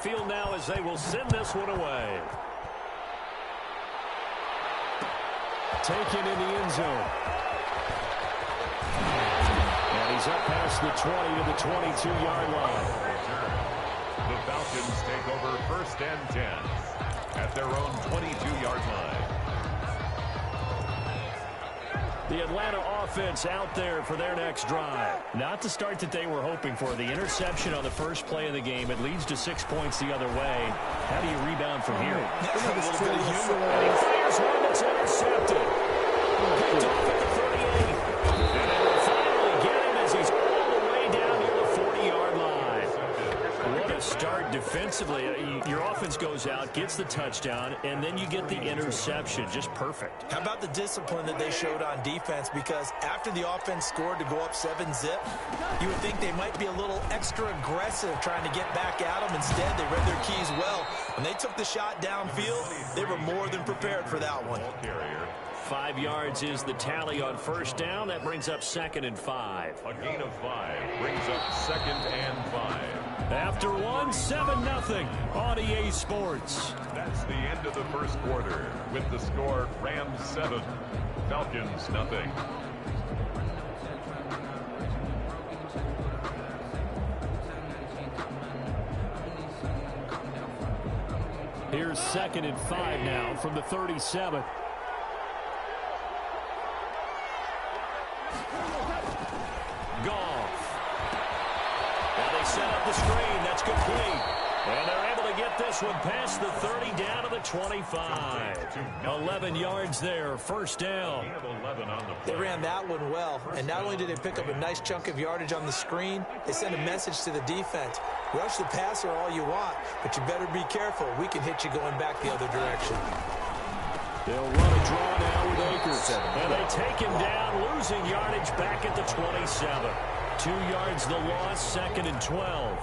field now as they will send this one away. Taken in the end zone. And he's up past the 20 to the 22-yard line. The Falcons take over 1st and 10 at their own 22-yard line. The Atlanta offense out there for their next drive. Not the start that they were hoping for. The interception on the first play of the game. It leads to 6 points the other way. How do you rebound from here? And he fires one that's intercepted. Picked off at the 38. And they will finally get him as he's all the way down near the 40-yard line. What a start defensively. Your offense goes out, gets the touchdown, and then you get the interception. Just perfect. How about the discipline that they showed on defense? Because after the offense scored to go up 7-zip, you would think they might be a little extra aggressive trying to get back at them. Instead, they read their keys well. When they took the shot downfield, they were more than prepared for that one. 5 yards is the tally on first down. That brings up 2nd and 5. A gain of 5 brings up 2nd and 5. After 1, 7-0 on EA Sports. That's the end of the first quarter with the score Rams 7, Falcons nothing. Here's 2nd and 5 now from the 37. Set up the screen. That's complete. And they're able to get this one past the 30 down to the 25. 11 yards there. First down. They ran that one well. And not only did they pick up a nice chunk of yardage on the screen, they sent a message to the defense. Rush the passer all you want, but you better be careful. We can hit you going back the other direction. They'll run a draw now with Akers. And they take him down, losing yardage back at the 27. 2 yards the loss, 2nd and 12.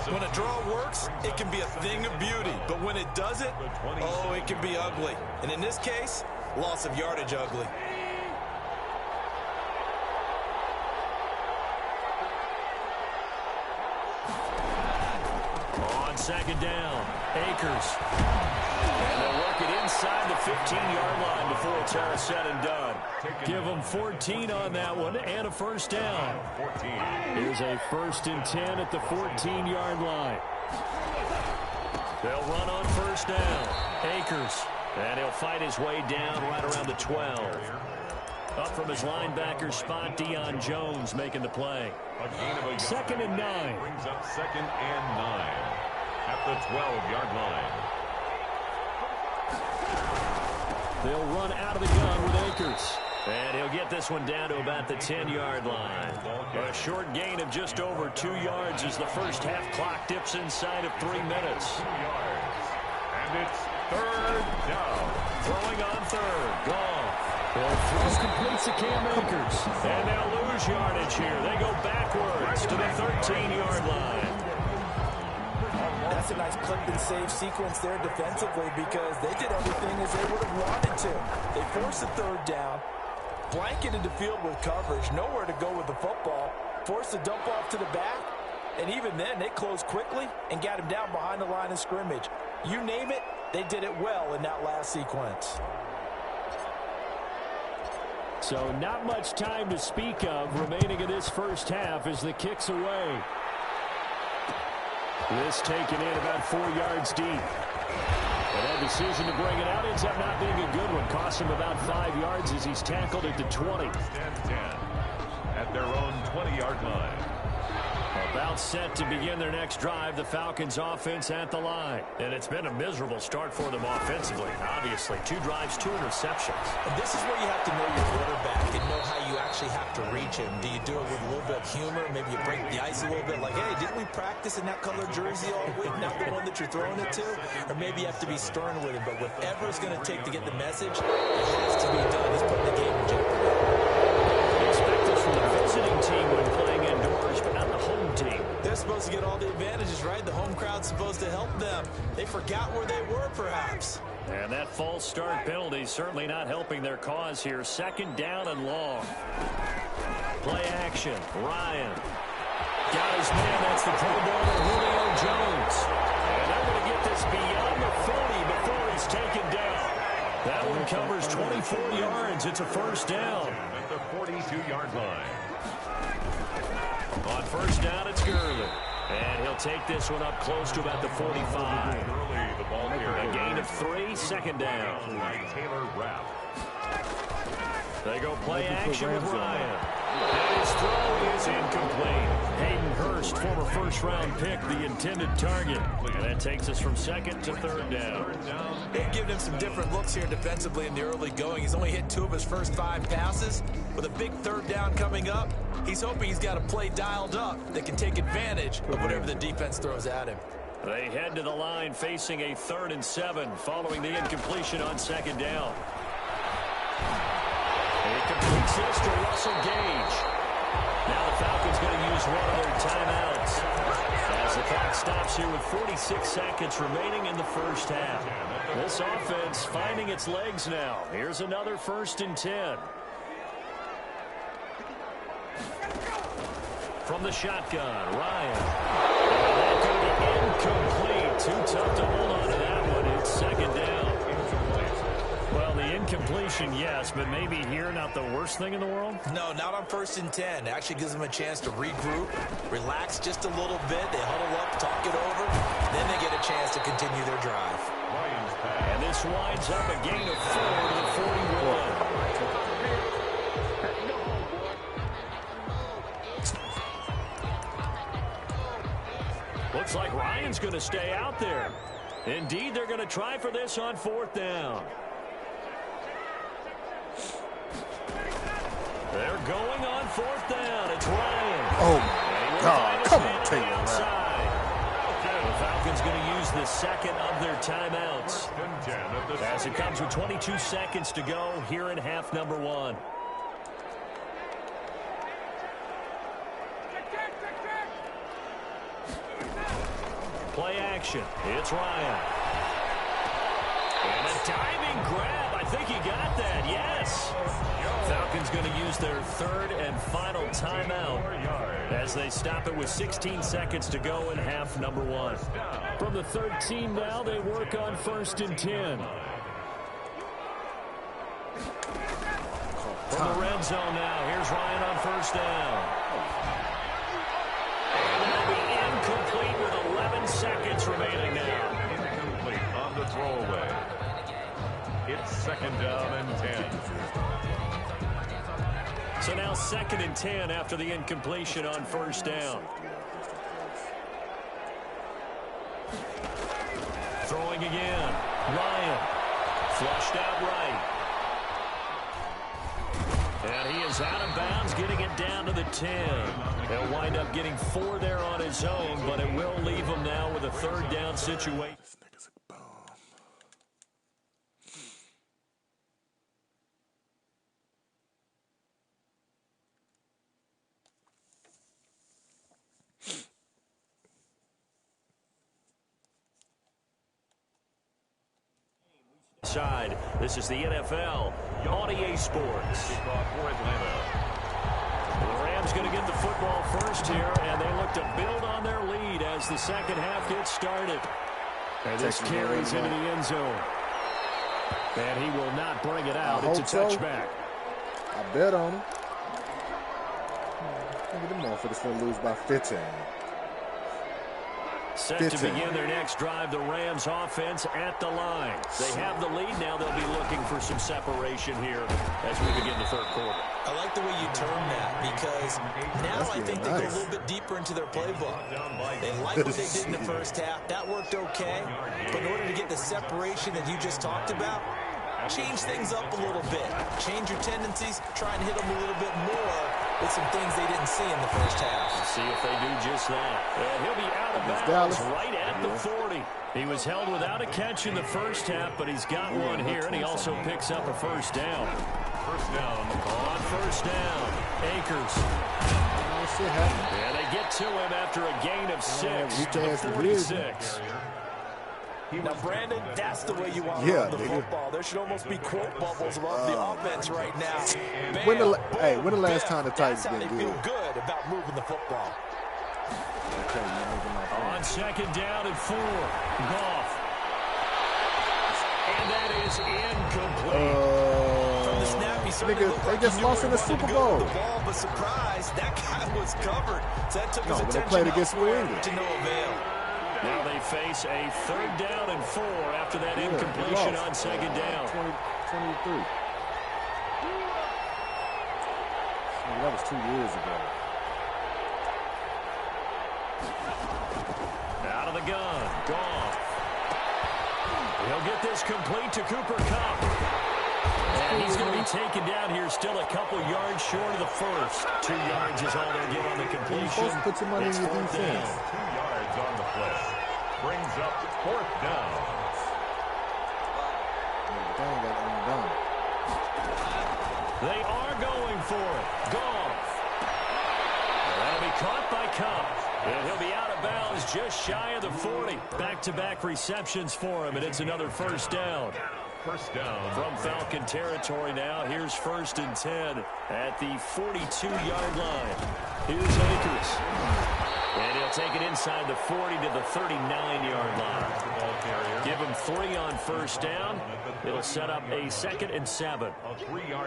When a draw works, it can be a thing of beauty. But when it doesn't, oh, it can be ugly. And in this case, loss of yardage ugly. On 2nd down, Akers. And they'll work it inside the 15-yard line before it's all said and done. Give them 14 on that one and a first down. Here's a 1st and 10 at the 14-yard line. They'll run on first down. Akers. And he'll fight his way down right around the 12. Up from his linebacker spot, Deion Jones making the play. 2nd and 9. Brings up 2nd and 9 at the 12-yard line. They'll run out of the gun with Akers. And he'll get this one down to about the 10-yard line. A short gain of just over 2 yards as the first half clock dips inside of 3 minutes. 2 yards. And it's 3rd down. Throwing on 3rd. Goff. Throws completes to Cam Akers. And they'll lose yardage here. They go backwards to the 13-yard line. That's a nice clip and save sequence there defensively because they did everything as they would have wanted to. They forced the 3rd down, blanketed the field with coverage, nowhere to go with the football, forced the dump off to the back, and even then they closed quickly and got him down behind the line of scrimmage. You name it, they did it well in that last sequence. So not much time to speak of remaining in this first half as the kick's away. This taken in about 4 yards deep. And that decision to bring it out ends up not being a good one. Costs him about 5 yards as he's tackled at the 20. 10 at their own 20-yard line. About set to begin their next drive, the Falcons offense at the line. And it's been a miserable start for them offensively, obviously. 2 drives, 2 interceptions. And this is where you have to know your quarterback and know how you actually have to reach him. Do you do it with a little bit of humor? Maybe you break the ice a little bit like, hey, didn't we practice in that colored jersey all week, not the one that you're throwing it to? Or maybe you have to be stern with him. But whatever it's going to take to get the message, it has to be done. He's putting the game in jeopardy. Expect this from the visiting team when playing indoors, but not the home team. They're supposed to get all the advantages, right? The home crowd's supposed to help them. They forgot where they were, perhaps. And that false start penalty certainly not helping their cause here. 2nd down and long. Play action. Ryan. Got his man. That's the Pro Bowler Julio Jones. 4 yards. It's a first down. At the 42-yard line. On first down, it's Gurley. And he'll take this one up close to about the 45. Early, the ball here. A gain of 3, second down. Taylor Rapp. They go play action with Ryan. And his throw is incomplete. Hayden Hurst, former first-round pick, the intended target. And that takes us from second to third down. They've given him some different looks here defensively in the early going. He's only hit 2 of his first 5 passes. With a big third down coming up, he's hoping he's got a play dialed up that can take advantage of whatever the defense throws at him. They head to the line facing a 3rd and 7 following the incompletion on second down. He completes this to Russell Gage. Now the Falcons going to use one of their timeouts as the clock stops here with 46 seconds remaining in the first half. This offense finding its legs now. Here's another 1st and 10. From the shotgun, Ryan. And that could be incomplete. Too tough to hold on to that one. It's second down. Well, the incompletion, yes, but maybe here not the worst thing in the world? No, not on 1st and 10. It actually gives them a chance to regroup, relax just a little bit. They huddle up, talk it over, then they get a chance to continue their drive. And this winds up a gain of 4 to the 41. Looks like Ryan's going to stay out there. Indeed, they're going to try for this on 4th down. They're going on 4th down. It's Ryan. Oh, my God. Come on, take it outside. The Falcons going to use the second of their timeouts as it comes with 22 seconds to go here in half number 1. Play action. It's Ryan. And a diving grab. I think he got that. Yes. Falcons going to use their 3rd and final timeout as they stop it with 16 seconds to go in half number 1. From the 13 now, they work on 1st and 10. From the red zone now, here's Ryan on 1st down. And that'll be incomplete with 11 seconds remaining now. Incomplete on the throwaway. It's 2nd down and 10. So now 2nd and 10 after the incompletion on 1st down. Throwing again. Ryan. Flushed out right. And he is out of bounds, getting it down to the 10. He'll wind up getting 4 there on his own, but it will leave him now with a 3rd down situation. Side. This is the NFL on EA Sports. The Rams going to get the football first here, and they look to build on their lead as the second half gets started. And this carries into the end zone. And he will not bring it out. It's a touchback. I bet on him. Look at them motherfuckers going to lose by 15. Set to begin their next drive, the Rams offense at the line. They have the lead now. They'll be looking for some separation here as we begin the 3rd quarter. I like the way you term that because now I think they go a little bit deeper into their playbook. They like what they did in the first half. That worked okay. But in order to get the separation that you just talked about, change things up a little bit. Change your tendencies. Try and hit them a little bit more with some things they didn't see in the first half. Let's see if they do just that. And he'll be out of bounds right at the 40. He was held without a catch in the first half, but he's got one here, and he also picks up a 1st down. First down. On 1st down, Akers. And they get to him after a gain of 6 to the 46. Now, Brandon, that's the way you want to run the football. There should almost be quote bubbles about the offense right now. Bam, when the last time the Titans been good? That's how they feel good about moving the football. On 2nd down and 4, Goff. And that is incomplete. snap, he certainly looked like they just lost in the Super Bowl. The ball, but surprise, that guy was covered. So that took his attention. They played against New England. To no avail. Now they face a 3rd down and 4 after that incompletion on 2nd down. 23. That was 2 years ago. Out of the gun. Goff. He'll get this complete to Cooper Kupp. And he's going to be taken down here still a couple yards short of the first. 2 yards is all they'll get on the completion. You're supposed to put some money in your defense. 2 yards on the play. Brings up 4th down. They are going for it. Goff. That'll be caught by Kupp. And he'll be out of bounds just shy of the 40. Back-to-back receptions for him, and it's another 1st down. 1st down. From Falcon territory now. Here's 1st and 10 at the 42-yard line. Here's Akers. And he'll take it inside the 40 to the 39-yard line. Give him 3 on 1st down. It'll set up a 2nd and 7.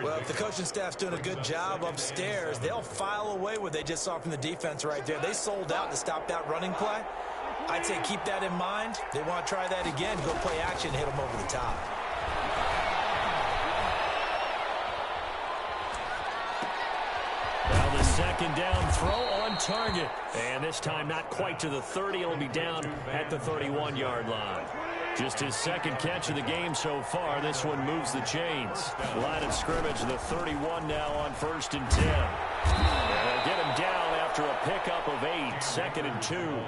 Well, if the coaching staff's doing a good job upstairs, they'll file away what they just saw from the defense right there. They sold out to stop that running play. I'd say keep that in mind. They want to try that again. Go play action, hit them over the top. Now the 2nd down throw on target. And this time not quite to the 30. It'll be down at the 31-yard line. Just his 2nd catch of the game so far. This one moves the chains. Line of scrimmage, the 31 now on 1st and 10. And they'll get him down after a pickup of 8. 2nd and 2.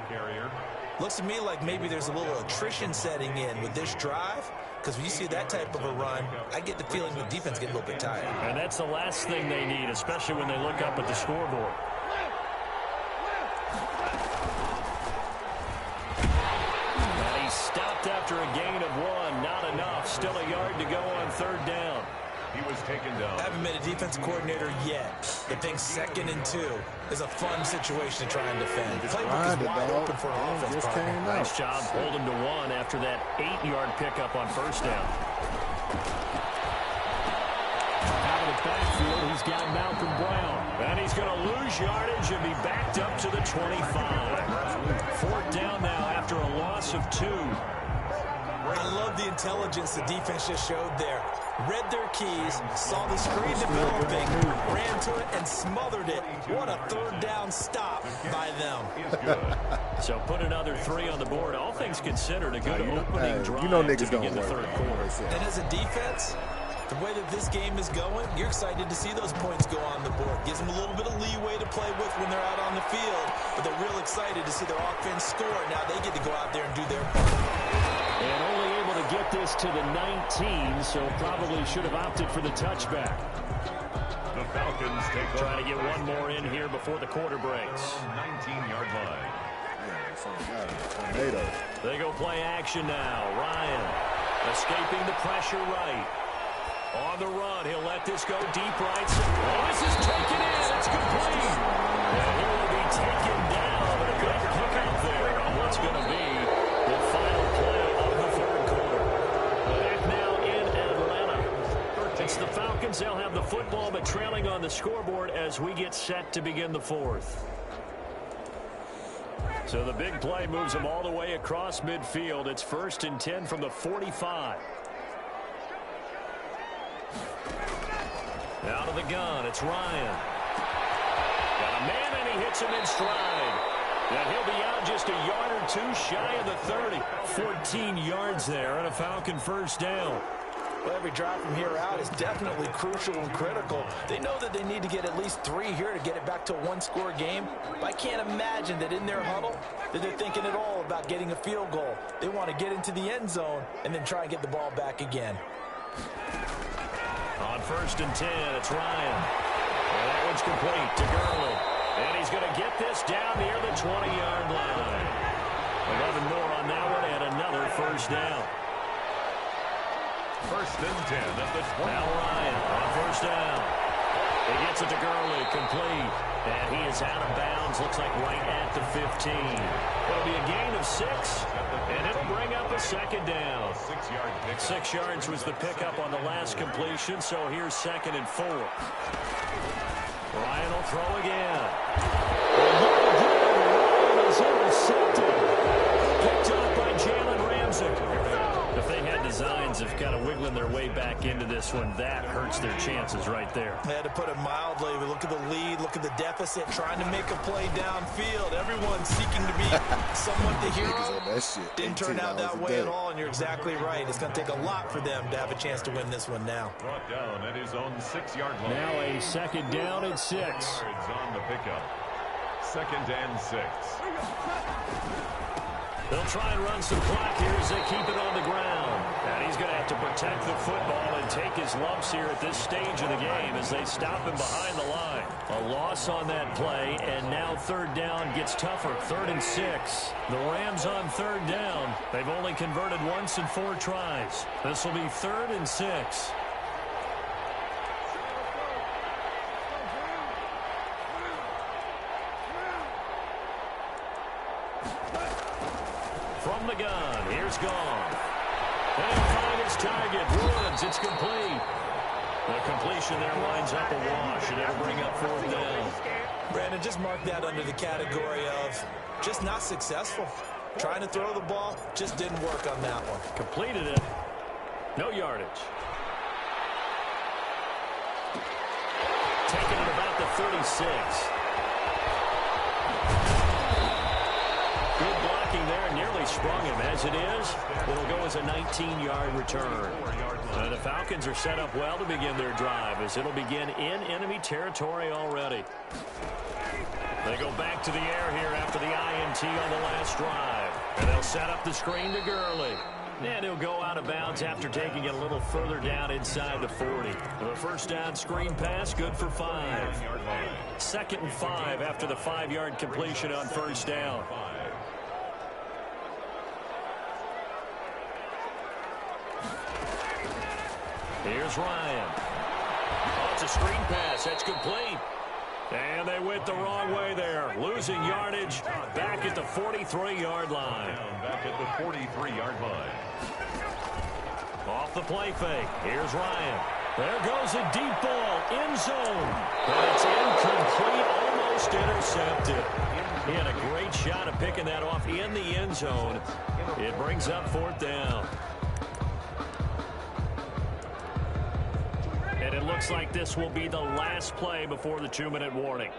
Looks to me like maybe there's a little attrition setting in with this drive. Because when you see that type of a run, I get the feeling the defense gets a little bit tired. And that's the last thing they need, especially when they look up at the scoreboard. And he stopped after a gain of 1. Not enough. Still a yard to go on 3rd down. He was taken down. I haven't met a defensive coordinator yet that thinks 2nd and 2 is a fun situation to try and defend. The playbook is wide open for an offense. Nice job holding to 1 after that 8-yard pickup on 1st down. Out of the backfield, he's got Malcolm Brown. And he's going to lose yardage and be backed up to the 25. 4th down now after a loss of 2. I love the intelligence the defense just showed there. Read their keys, saw the screen developing, ran to it, and smothered it. What a 3rd down stop by them. So put another 3 on the board. All things considered, a good opening drive niggas to begin the 3rd quarter. And as a defense, the way that this game is going, you're excited to see those points go on the board. Gives them a little bit of leeway to play with when they're out on the field. But they're real excited to see their offense score. Now they get to go out there and do their part. And only able to get this to the 19, so probably should have opted for the touchback. The Falcons take trying to get one more in here before the quarter breaks. 19-yard line. They go play action now. Ryan escaping the pressure right. On the run, he'll let this go deep right. Oh, this is taken in. It's complete. And he will be taken down. But a good pickup there on what's going to be the final play of the 3rd quarter. Back now in Atlanta. It's the Falcons. They'll have the football, but trailing on the scoreboard as we get set to begin the 4th. So the big play moves them all the way across midfield. It's 1st and 10 from the 45. Out of the gun, it's Ryan. Got a man, and he hits him in stride. And he'll be out just a yard or 2 shy of the 30. 14 yards there and a Falcon 1st down. Well, every drive from here out is definitely crucial and critical. They know that they need to get at least 3 here to get it back to a 1-score game. But I can't imagine that in their huddle that they're thinking at all about getting a field goal. They want to get into the end zone and then try and get the ball back again. On 1st and 10, it's Ryan. And that one's complete to Gurley. And he's going to get this down near the 20-yard line. 11 more on that one and another 1st down. 1st and 10 at the 20. Now Ryan on 1st down. He gets it to Gurley, complete. And he is out of bounds, looks like right at the 15. It'll be a gain of 6, and it'll bring up a second down. 6-yard pick. 6 yards was the pickup on the last completion, so here's 2nd and 4. Ryan will throw again. Ryan is intercepted. Picked up by Jalen Ramsey. If they had designs of kind of wiggling their way back into this one, that hurts their chances right there. They had to put it mildly. We look at the lead, look at the deficit, trying to make a play downfield. Everyone's seeking to be somewhat the hero. Didn't turn out that way at all, and you're exactly right. It's going to take a lot for them to have a chance to win this one now. Brought down at his own 6-yard line. Now a 2nd down and 6. Yards on the pickup. 2nd and 6. They'll try and run some clock here as they keep it on the ground. And he's going to have to protect the football and take his lumps here at this stage of the game as they stop him behind the line. A loss on that play, and now 3rd down gets tougher. 3rd and 6. The Rams on 3rd down. They've only converted once in 4 tries. This will be 3rd and 6. From the gun, here's Gone. And find his target, Woods. It's complete. The completion there winds up a wash, and it'll bring up 4th down. Brandon, just mark that under the category of just not successful. Trying to throw the ball, just didn't work on that one. Completed it. No yardage. Taken at about the 36. Good blocking there, nearly sprung him. As it is, it'll go as a 19-yard return. The Falcons are set up well to begin their drive, as it'll begin in enemy territory already. They go back to the air here after the INT on the last drive. And they'll set up the screen to Gurley. And he'll go out of bounds after taking it a little further down inside the 40. The first down screen pass, good for 5. 2nd and 5 after the 5-yard completion on 1st down. Here's Ryan. Oh, it's a screen pass. That's complete. And they went the wrong way there. Losing yardage back at the 43-yard line. Back at the 43-yard line. Off the play fake. Here's Ryan. There goes a deep ball. End zone. But it's incomplete. Almost intercepted. He had a great shot at picking that off in the end zone. It brings up 4th down. And it looks like this will be the last play before the 2-minute warning.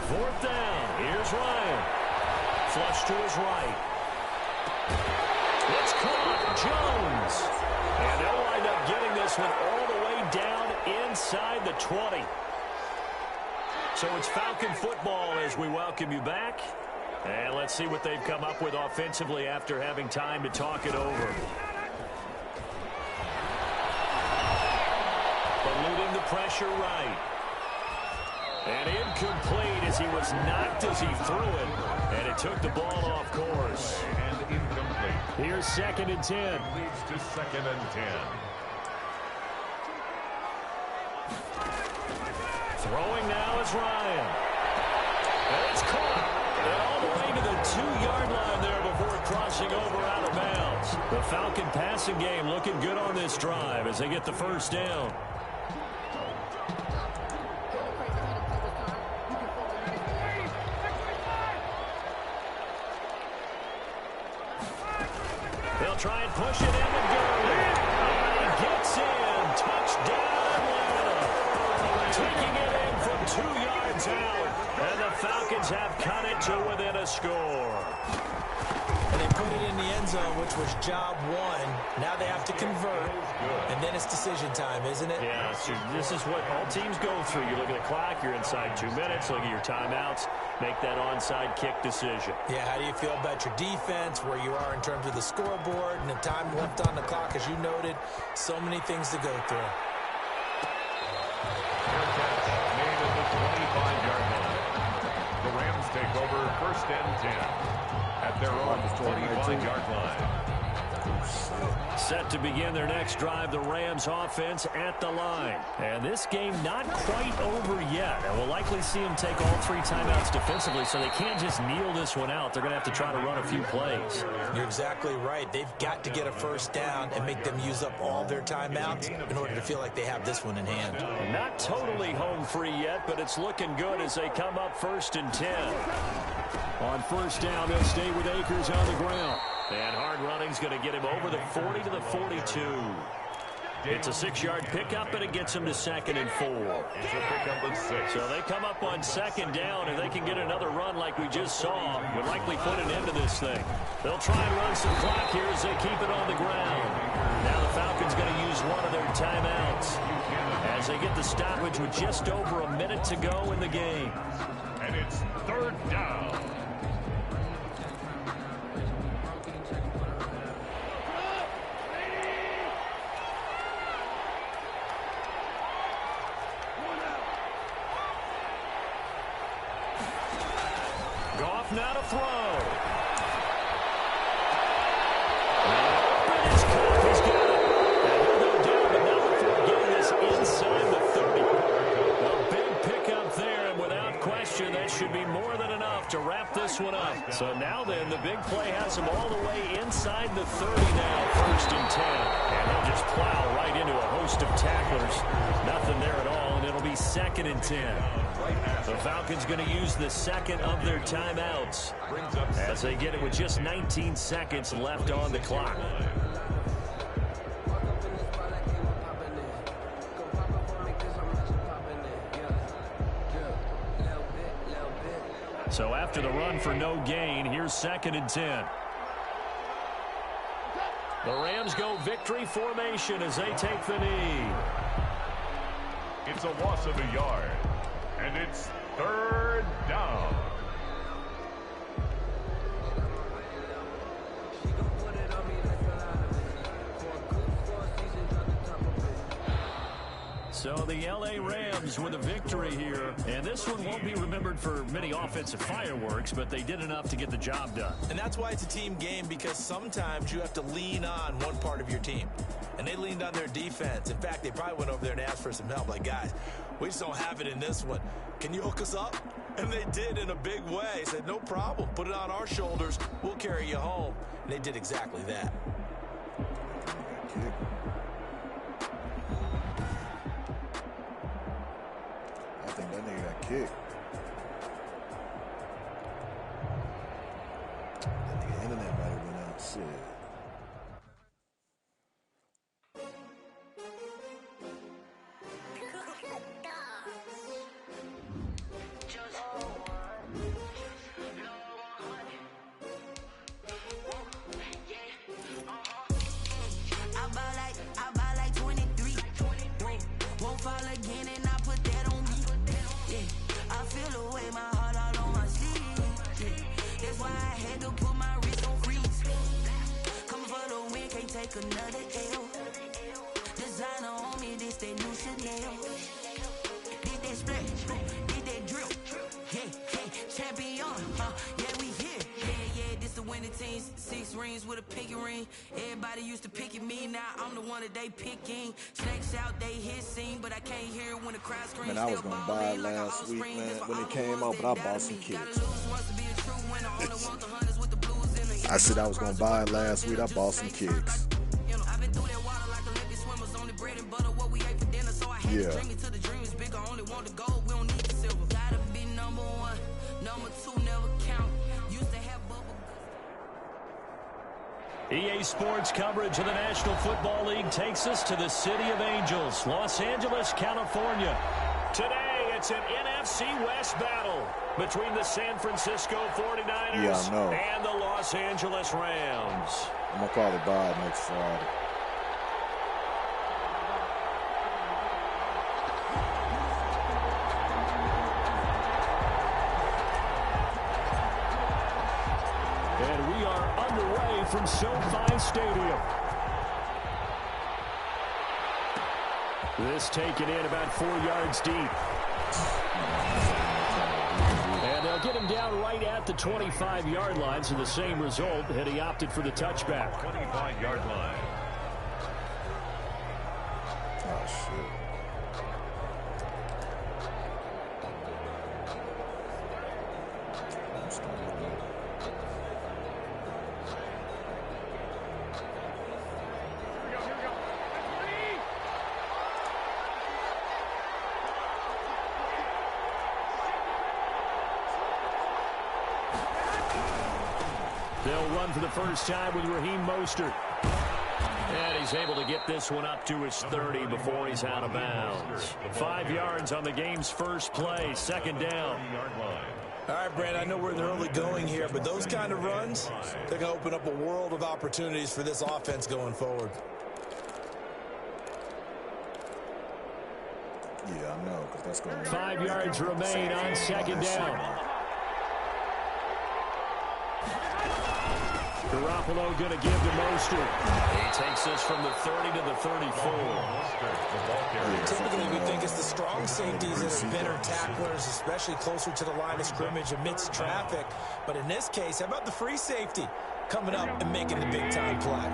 Fourth down. Here's Ryan. Flush to his right. It's caught. Jones. And they'll wind up getting this one all the way down inside the 20. So it's Falcon football as we welcome you back. And let's see what they've come up with offensively after having time to talk it over. Eluding the pressure right. And incomplete as he was knocked as he threw it. And it took the ball off course. And incomplete. Here's 2nd and 10. Leads to 2nd and 10. Throwing now is Ryan. And it's caught. And all the way to the 2-yard line there before crossing over out of bounds. The Falcon passing game looking good on this drive as they get the first down. They'll try and push it in with Gurley. And he gets in. Touchdown, Atlanta. Taking it in from 2 yards out. And the Falcons have cut it to within a score. And they put it in the end zone, which was job 1. Now they have to convert. And then it's decision time, isn't it? Yeah, so this is what all teams go through. You look at the clock, you're inside 2 minutes, look at your timeouts, make that onside kick decision. Yeah, how do you feel about your defense, where you are in terms of the scoreboard, and the time left on the clock, as you noted, so many things to go through. Made at the 25-yard line. The Rams take over 1st and 10 at their own 25-yard line. Set to begin their next drive, the Rams offense at the line. And this game not quite over yet. And we'll likely see them take all 3 timeouts defensively, so they can't just kneel this one out. They're going to have to try to run a few plays. You're exactly right. They've got to get a first down and make them use up all their timeouts in order to feel like they have this one in hand. Not totally home free yet, but it's looking good as they come up 1st and 10. On first down, they'll stay with Akers on the ground. And hard running's going to get him over the 40 to the 42. It's a 6-yard pickup, and it gets him to 2nd and 4. It's a pickup of 6. So they come up on 2nd down. If they can get another run like we just saw, would likely put an end to this thing. They'll try and run some clock here as they keep it on the ground. Now the Falcons going to use one of their timeouts as they get the stoppage with just over a minute to go in the game. And it's 3rd down. Goff now to throw. He's got it. And he'll go down, but not before getting this inside the 30. A big pickup there, and without question, that should be more than enough to wrap this one up. So now then, the big play has him all the way inside the 30 now, 1st and 10. And he'll just plow right into a host of tacklers. Nothing there at all, and it'll be 2nd and 10. The Falcons going to use the 2nd of their timeouts as they get it with just 19 seconds left on the clock. So after the run for no gain, here's 2nd and 10. The Rams go victory formation as they take the knee. It's a loss of a yard. And it's 3rd down. So the L.A. Rams with a victory here. And this one won't be remembered for many offensive fireworks, but they did enough to get the job done. And that's why it's a team game, because sometimes you have to lean on one part of your team. And they leaned on their defense. In fact, they probably went over there and asked for some help. Like, guys, we just don't have it in this one. Can you hook us up? And they did in a big way. Said, no problem. Put it on our shoulders. We'll carry you home. And they did exactly that. I think that nigga got kicked. That nigga internet might have went out. Shit. Another L. Designer on me, this that new Chanel. Did that splash, did that drill. Yeah, champion, yeah, we here. Yeah, this the winning team. 6 rings with a pinky ring. Everybody used to pick at me, now I'm the one that they picking. Snakes out, they hit scene, but I can't hear it when the crowd screams. Man, I was gonna buy it last week, man, when it came out, but I bought some kicks. I said I was gonna buy it last week, I bought some kicks. Yeah. EA Sports coverage of the National Football League takes us to the City of Angels, Los Angeles, California. Today, it's an NFC West battle between the San Francisco 49ers and the Los Angeles Rams. I'm going to probably buy it next Friday. And we are underway from SoFi Stadium. This taken in about 4 yards deep. And they'll get him down right at the 25-yard line, so the same result had he opted for the touchback. 25-yard line. They'll run for the first time with Raheem Mostert. And he's able to get this one up to his 30 before he's out of bounds. 5 yards on the game's first play, second down. All right, Brandon, I know we're in the early going here, but those kind of runs, they're going to open up a world of opportunities for this offense going forward. Yeah, I know, because that's going to 5 yards remain on second down. Garoppolo going to give to Mostert. He takes this from the 30 to the 34. Typically, we think it's the strong safeties that are better tacklers, especially closer to the line of scrimmage amidst traffic. But in this case, how about the free safety coming up and making the big-time play?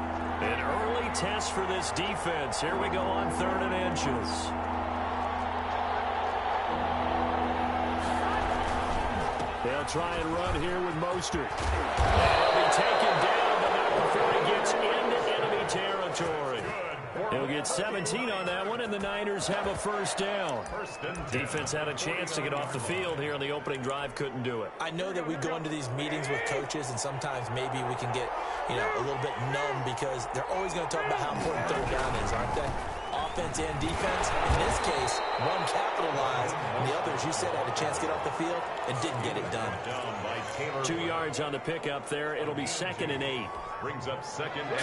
An early test for this defense. Here we go on 3rd and inches. They'll try and run here with Mostert. He'll be taken down, but not before he gets into enemy territory. He'll get 17 on that one, and the Niners have a first down. Defense had a chance to get off the field here on the opening drive, couldn't do it. I know that we go into these meetings with coaches, and sometimes maybe we can get, a little bit numb because they're always going to talk about how important third down is, aren't they? Offense and defense. In this case, one capitalized, and the others, you said, had a chance to get off the field and didn't get it done. 2 yards on the pickup there. It'll be 2nd and 8. Brings up 2nd and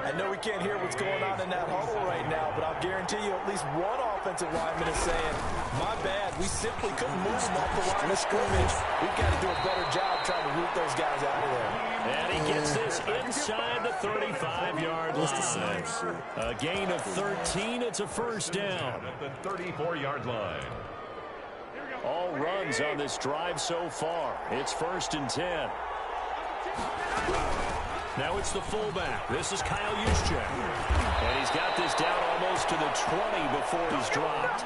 8. I know we can't hear what's going on in that huddle right now, but I'll guarantee you at least one offensive lineman is saying, my bad, we simply couldn't move them off the line of scrimmage. We've got to do a better job trying to root those guys out of there. And he gets this inside the 35-yard line. A gain of 13. It's a first down. At the 34-yard line. All runs on this drive so far. It's 1st and 10. Now it's the fullback. This is Kyle Juszczyk. And he's got this down almost to the 20 before he's dropped.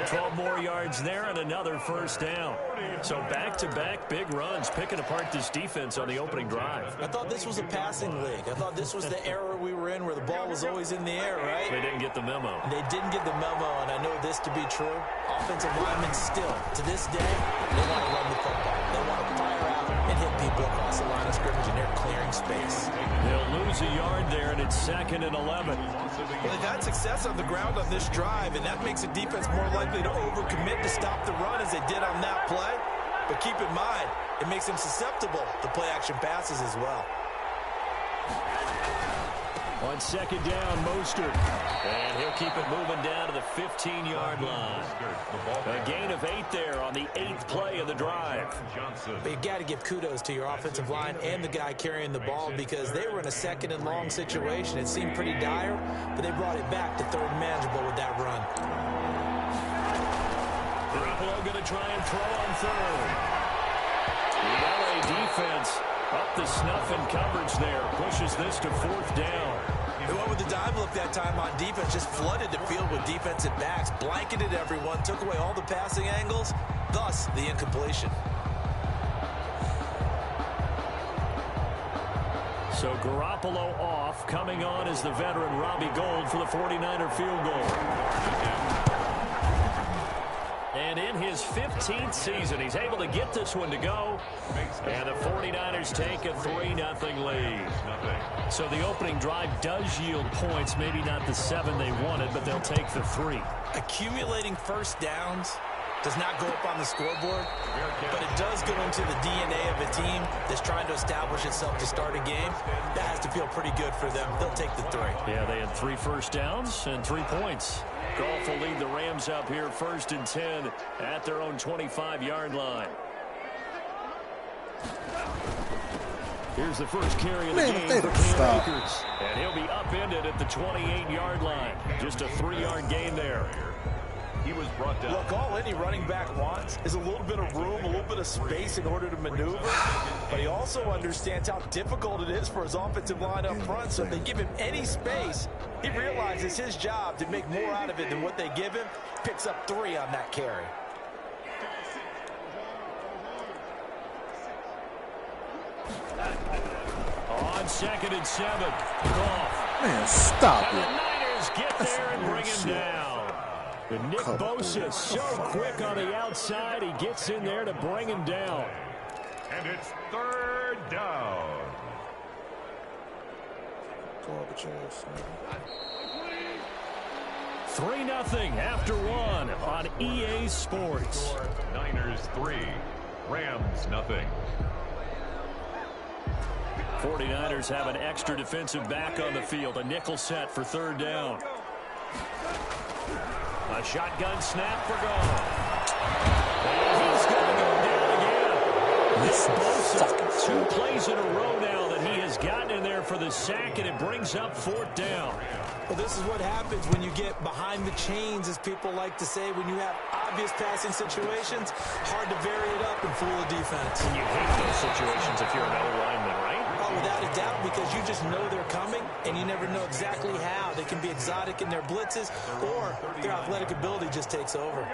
12 more yards there and another first down. So back-to-back big runs, picking apart this defense on the opening drive. I thought this was a passing league. I thought this was the era we were in where the ball was always in the air, right? They didn't get the memo. They didn't get the memo, and I know this to be true. Offensive linemen still, to this day, they want to run the football. They want to fire out and hit people across the line of scrimmage, and they're clearing space. They'll lose a yard there, and it's 2nd and 11. Well, they've had success on the ground on this drive, and that makes the defense more likely to overcommit to stop the run as they did on that play. But keep in mind, it makes them susceptible to play-action passes as well. On 2nd down, Mostert. And he'll keep it moving down to the 15-yard line. A gain of 8 there on the 8th play of the drive. But you got to give kudos to your offensive line and the guy carrying the ball because they were in a 2nd and long situation. It seemed pretty dire, but they brought it back to 3rd and manageable with that run. Garoppolo going to try and throw on 3rd. The LA defense up the snuff in coverage there. Pushes this to 4th down. They went with the dive look that time on defense, just flooded the field with defensive backs, blanketed everyone, took away all the passing angles, thus the incompletion. So Garoppolo off. Coming on is the veteran Robbie Gould for the 49er field goal. And in his 15th season, he's able to get this one to go. And the 49ers take a 3-0 lead. So the opening drive does yield points, maybe not the 7 they wanted, but they'll take the 3. Accumulating first downs does not go up on the scoreboard, but it does go into the DNA of a team that's trying to establish itself to start a game. That has to feel pretty good for them. They'll take the 3. Yeah, they had 3 first downs and 3 points. Goff will lead the Rams up here 1st and 10 at their own 25-yard line. Here's the first carry of the game for Cam Akers. And he'll be upended at the 28-yard line. Just a 3-yard gain there. He was brought down. Look, all any running back wants is a little bit of room, a little bit of space in order to maneuver. But he also understands how difficult it is for his offensive line up front. So if they give him any space, he realizes his job to make more out of it than what they give him. Picks up 3 on that carry. On 2nd and 7. Goff. Man, stop And it. the Niners get there and bring him down. And Nick Bosa is so quick on the outside. He gets in there to bring him down. And it's 3rd down. Garbage ass, man. 3-0 after 1 on EA Sports. Niners 3, Rams nothing. 49ers have an extra defensive back on the field. A nickel set for 3rd down. A shotgun snap for Goff. And he's going to go down again. Nick Bosa, 2 plays in a row now that he has gotten in there for the sack, and it brings up 4th down. Well, this is what happens when you get behind the chains, as people like to say. When you have obvious passing situations, hard to vary it up and fool a defense. And you hate those situations if you're an O-lineman, right? Oh, without a doubt, because you just know they're coming, and you never know exactly how. They can be exotic in their blitzes, or their athletic ability just takes over.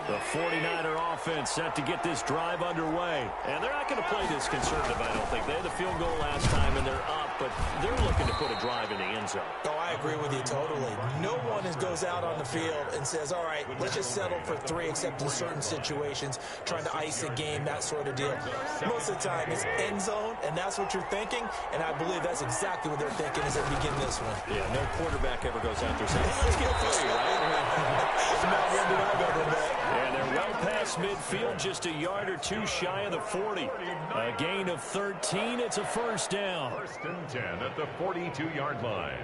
The 49er offense set to get this drive underway. And they're not going to play this conservative, I don't think. They had the field goal last time, and they're up, but they're looking to put a drive in the end zone. Oh, I agree with you totally. No one goes out on the field and says, all right, let's just settle for 3, except in certain situations, trying to ice a game, that sort of deal. Most of the time, it's end zone, and that's what you're thinking, and I believe that's exactly what they're thinking as they begin this one. Yeah, no quarterback ever goes out there saying, let's get 3, right? And they're well past midfield, just a yard or 2 shy of the 40. A gain of 13. It's a 1st down. 1st and 10 at the 42-yard line.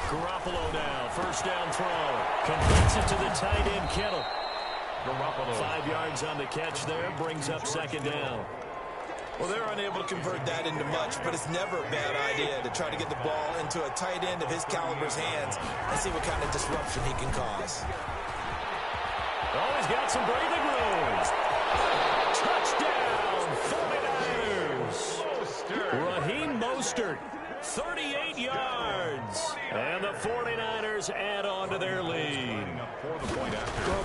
Garoppolo now, 1st down throw. Completes it to the tight end, Kittle. Garoppolo. 5 yards on the catch there, brings up 2nd down. Well, they're unable to convert that into much, but it's never a bad idea to try to get the ball into a tight end of his caliber's hands and see what kind of disruption he can cause. Oh, he's got some breathing room. Touchdown, 49ers. Raheem Mostert, 38 yards. And the 49ers add on to their lead. Well,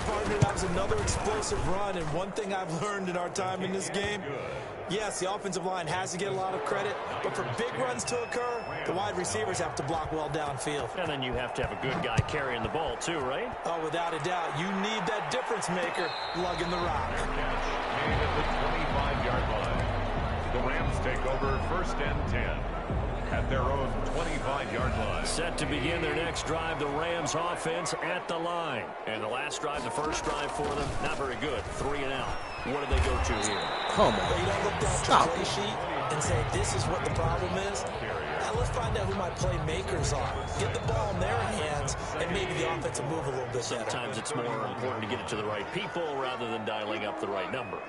partner, that was another explosive run, and one thing I've learned in our time in this game, yes, the offensive line has to get a lot of credit, but for big runs to occur, the wide receivers have to block well downfield. And then you have to have a good guy carrying the ball too, right? Oh, without a doubt. You need that difference maker lugging the rock. Made at the 25-yard line. The Rams take over 1st and 10 at their own 25-yard line. Set to begin their next drive, the Rams offense at the line. And the last drive, the first drive for them, not very good. 3 and out. What do they go to here? Come on. But you don't look down at your play sheet and say, this is what the problem is. Now let's find out who my playmakers are. Get the ball in their hands, and maybe the offense will move a little bit better. Sometimes it's more important to get it to the right people rather than dialing up the right number.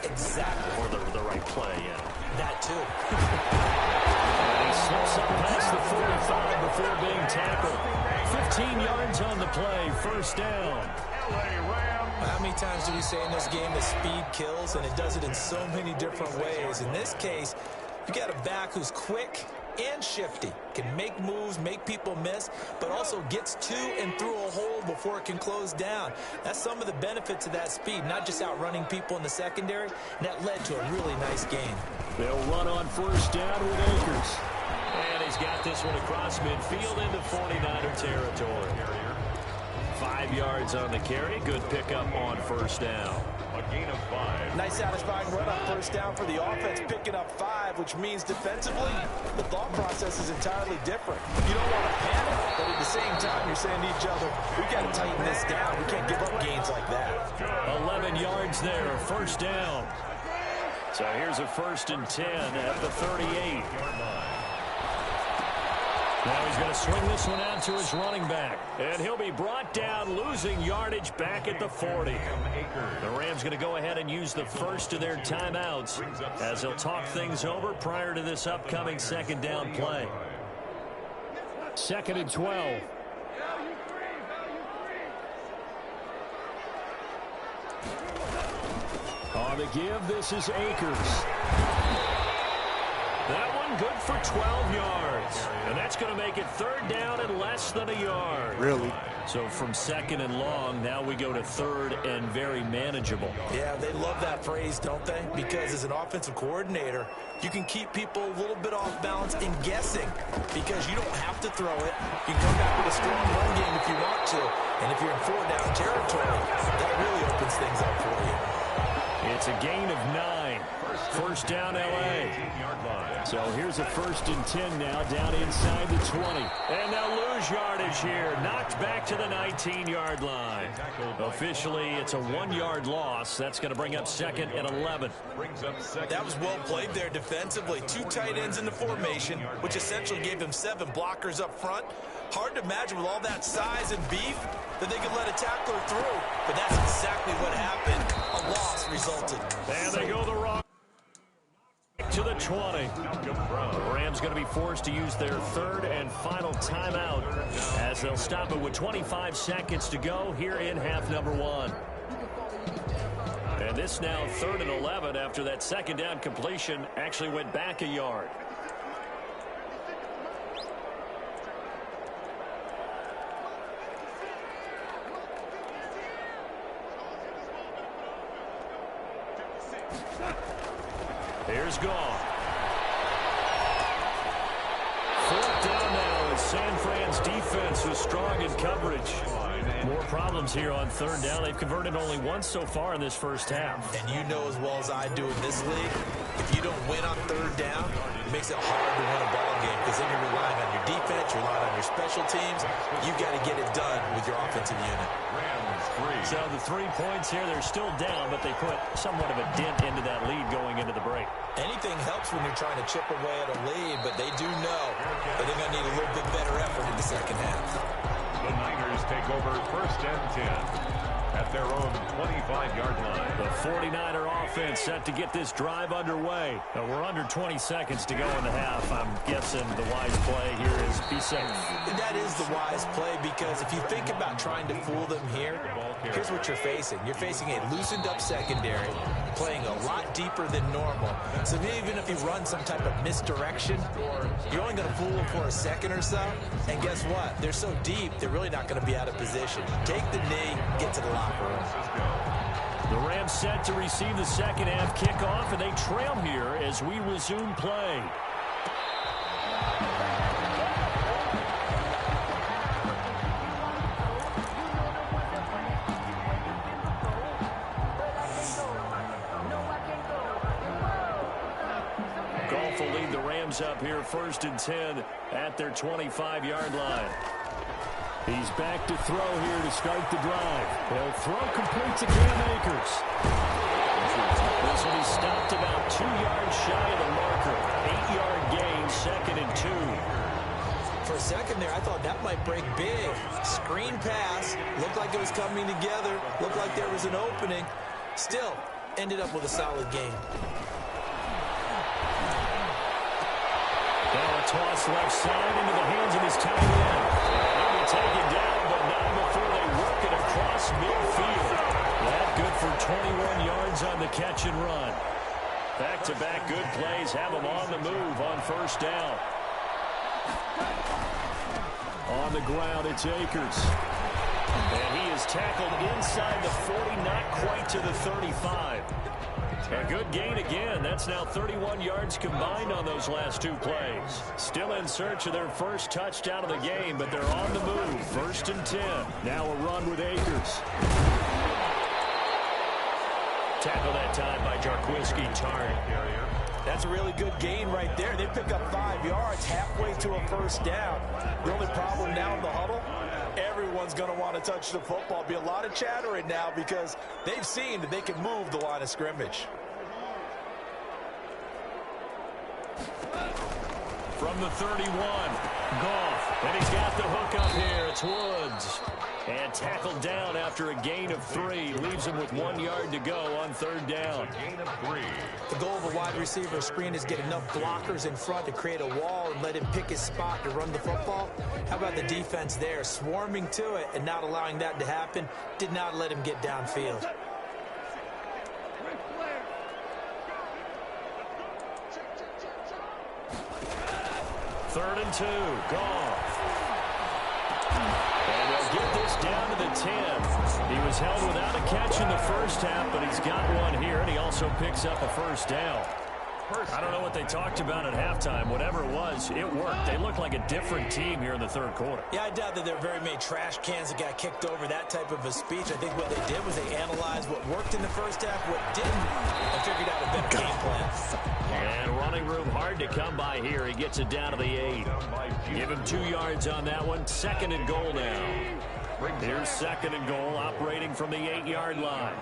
Exactly. Or the right play, yeah. That too. And he slips up past the 45 before being tackled. 15 yards on the play, 1st down. How many times do we say in this game that speed kills, and it does it in so many different ways? In this case, you got a back who's quick and shifty, can make moves, make people miss, but also gets to and through a hole before it can close down. That's some of the benefits of that speed, not just outrunning people in the secondary, and that led to a really nice game. They'll run on 1st down with Akers. And he's got this one across midfield into 49er territory. 5 yards on the carry. Good pickup on 1st down. A gain of 5. Nice satisfying run on 1st down for the offense, picking up 5, which means defensively, the thought process is entirely different. You don't want to panic, but at the same time, you're saying to each other, we got to tighten this down. We can't give up gains like that. 11 yards there, 1st down. So here's a 1st and 10 at the 38. Now he's going to swing this one out to his running back. And he'll be brought down, losing yardage back at the 40. The Rams going to go ahead and use the first of their timeouts as they'll talk things over prior to this upcoming 2nd down play. 2nd and 12. On the give, this is Akers. That one good for 12 yards. And that's going to make it third down and less than a yard. Really? So from second and long, now we go to third and very manageable. Yeah, they love that phrase, don't they? Because as an offensive coordinator, you can keep people a little bit off balance and guessing because you don't have to throw it. You can come back with a strong run game if you want to. And if you're in four-down territory, that really opens things up for you. It's a gain of 9. First down, L.A. So here's a 1st and 10 now, down inside the 20. And they'll lose yardage here. Knocked back to the 19-yard line. Officially, it's a 1-yard loss. That's going to bring up 2nd and 11. That was well played there defensively. 2 tight ends in the formation, which essentially gave them 7 blockers up front. Hard to imagine with all that size and beef that they could let a tackler through. But that's exactly what happened. A loss resulted. And they go the wrong to the 20. The Rams going to be forced to use their 3rd and final timeout as they'll stop it with 25 seconds to go here in half number 1. And this now 3rd and 11 after that 2nd down completion actually went back a yard. Here's Goff. 4th down now as San Fran's defense was strong in coverage. More problems here on 3rd down. They've converted only once so far in this first half. And you know as well as I do in this league, if you don't win on 3rd down, it makes it hard to win a ball game because then you're relying on your defense, you're relying on your special teams. You got to get it done with your offensive unit. So the 3 points here, they're still down, but they put somewhat of a dent into that lead going into the break. Anything helps when you're trying to chip away at a lead, but they do know that they're going to need a little bit better effort in the second half. The Niners take over 1st and 10 at their own 25-yard line. The 49er offense set to get this drive underway. Now we're under 20 seconds to go in the half. I'm guessing the wise play here is be safe. That is the wise play because if you think about trying to fool them here, here's what you're facing. You're facing a loosened-up secondary, playing a lot deeper than normal. So even if you run some type of misdirection, you're only going to fool them for a second or so. And guess what? They're so deep, they're really not going to be out of position. Take the knee, get to the locker room. The Rams set to receive the second half kickoff, and they trail here as we resume play. Goff will lead the Rams up here 1st and 10 at their 25-yard line. He's back to throw here to start the drive. He'll throw complete to Cam Akers. This one he stopped about 2 yards shy of the marker. 8-yard gain, 2nd and 2. For a second there, I thought that might break big. Screen pass. Looked like it was coming together. Looked like there was an opening. Still, ended up with a solid game. Now a toss left side into the hands of his tight end. Maybe take it down, but not before they work it across midfield. That good for 21 yards on the catch and run. Back-to-back good plays have them on the move on 1st down. On the ground, it's Akers. And he is tackled inside the 40, not quite to the 35. A good gain again. That's now 31 yards combined on those last 2 plays. Still in search of their first touchdown of the game, but they're on the move. 1st and 10. Now a run with Akers. Tackle that time by Jarquiski Tartt. That's a really good gain right there. They pick up 5 yards halfway to a 1st down. The only problem now in the huddle, everyone's going to want to touch the football. Be a lot of chattering now because they've seen that they can move the line of scrimmage. From the 31, Goff, and he's got the hook up here. It's Woods. And tackled down after a gain of 3. Leaves him with 1 yard to go on 3rd down. Gain of 3. The goal of a wide receiver screen is get enough blockers in front to create a wall and let him pick his spot to run the football. How about the defense there? Swarming to it and not allowing that to happen. Did not let him get downfield. 3rd and 2. Goff. And they'll get this down to the 10. He was held without a catch in the first half, but he's got one here, and he also picks up a first down. I don't know what they talked about at halftime. Whatever it was, it worked. They looked like a different team here in the 3rd quarter. Yeah, I doubt that there were very many trash cans that got kicked over, that type of a speech. I think what they did was they analyzed what worked in the first half, what didn't, and figured out a better game plan. And running room hard to come by here. He gets it down to the 8. Give him 2 yards on that one. 2nd and goal now. Here's 2nd and goal, operating from the 8-yard line.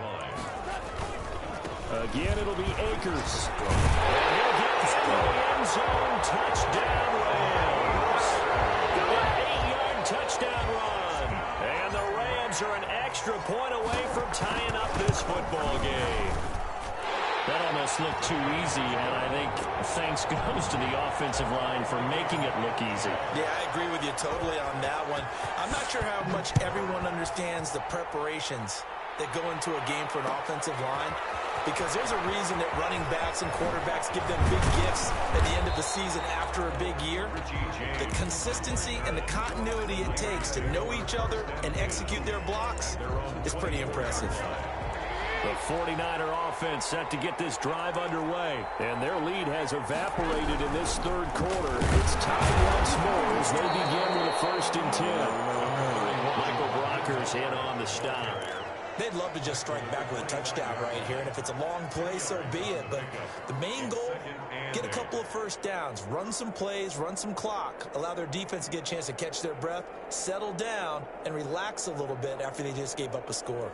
Again, it'll be Akers. And he'll get into the end zone. Touchdown, Rams. Got an 8-yard touchdown run. And the Rams are an extra point away from tying up this football game. That almost looked too easy, and I think thanks goes to the offensive line for making it look easy. Yeah, I agree with you totally on that one. I'm not sure how much everyone understands the preparations that go into a game for an offensive line, because there's a reason that running backs and quarterbacks give them big gifts at the end of the season after a big year. The consistency and the continuity it takes to know each other and execute their blocks is pretty impressive. The 49er offense set to get this drive underway, and their lead has evaporated in this 3rd quarter. It's tied once more as they begin with a 1st and 10. Michael Brockers in on the stop. They'd love to just strike back with a touchdown right here, and if it's a long play, so be it. But the main goal, get a couple of first downs, run some plays, run some clock, allow their defense to get a chance to catch their breath, settle down, and relax a little bit after they just gave up a score.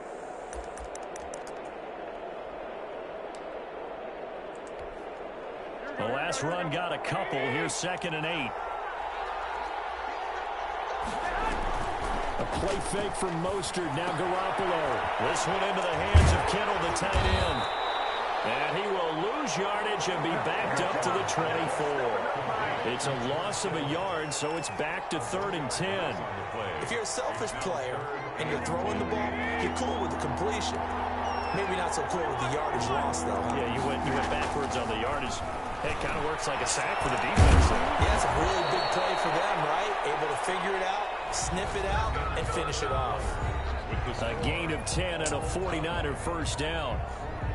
The last run got a couple. Here's 2nd and 8. A play fake from Mostert. Now Garoppolo. This one into the hands of Kittle, the tight end. And he will lose yardage and be backed up to the 24. It's a loss of a yard, so it's back to 3rd and 10. If you're a selfish player and you're throwing the ball, you're cool with the completion. Maybe not so cool with the yardage loss, though. Huh? Yeah, you went backwards on the yardage. It kind of works like a sack for the defense. Yeah, it's a really big play for them, right? Able to figure it out, sniff it out, and finish it off. A gain of 10 and a 49er first down.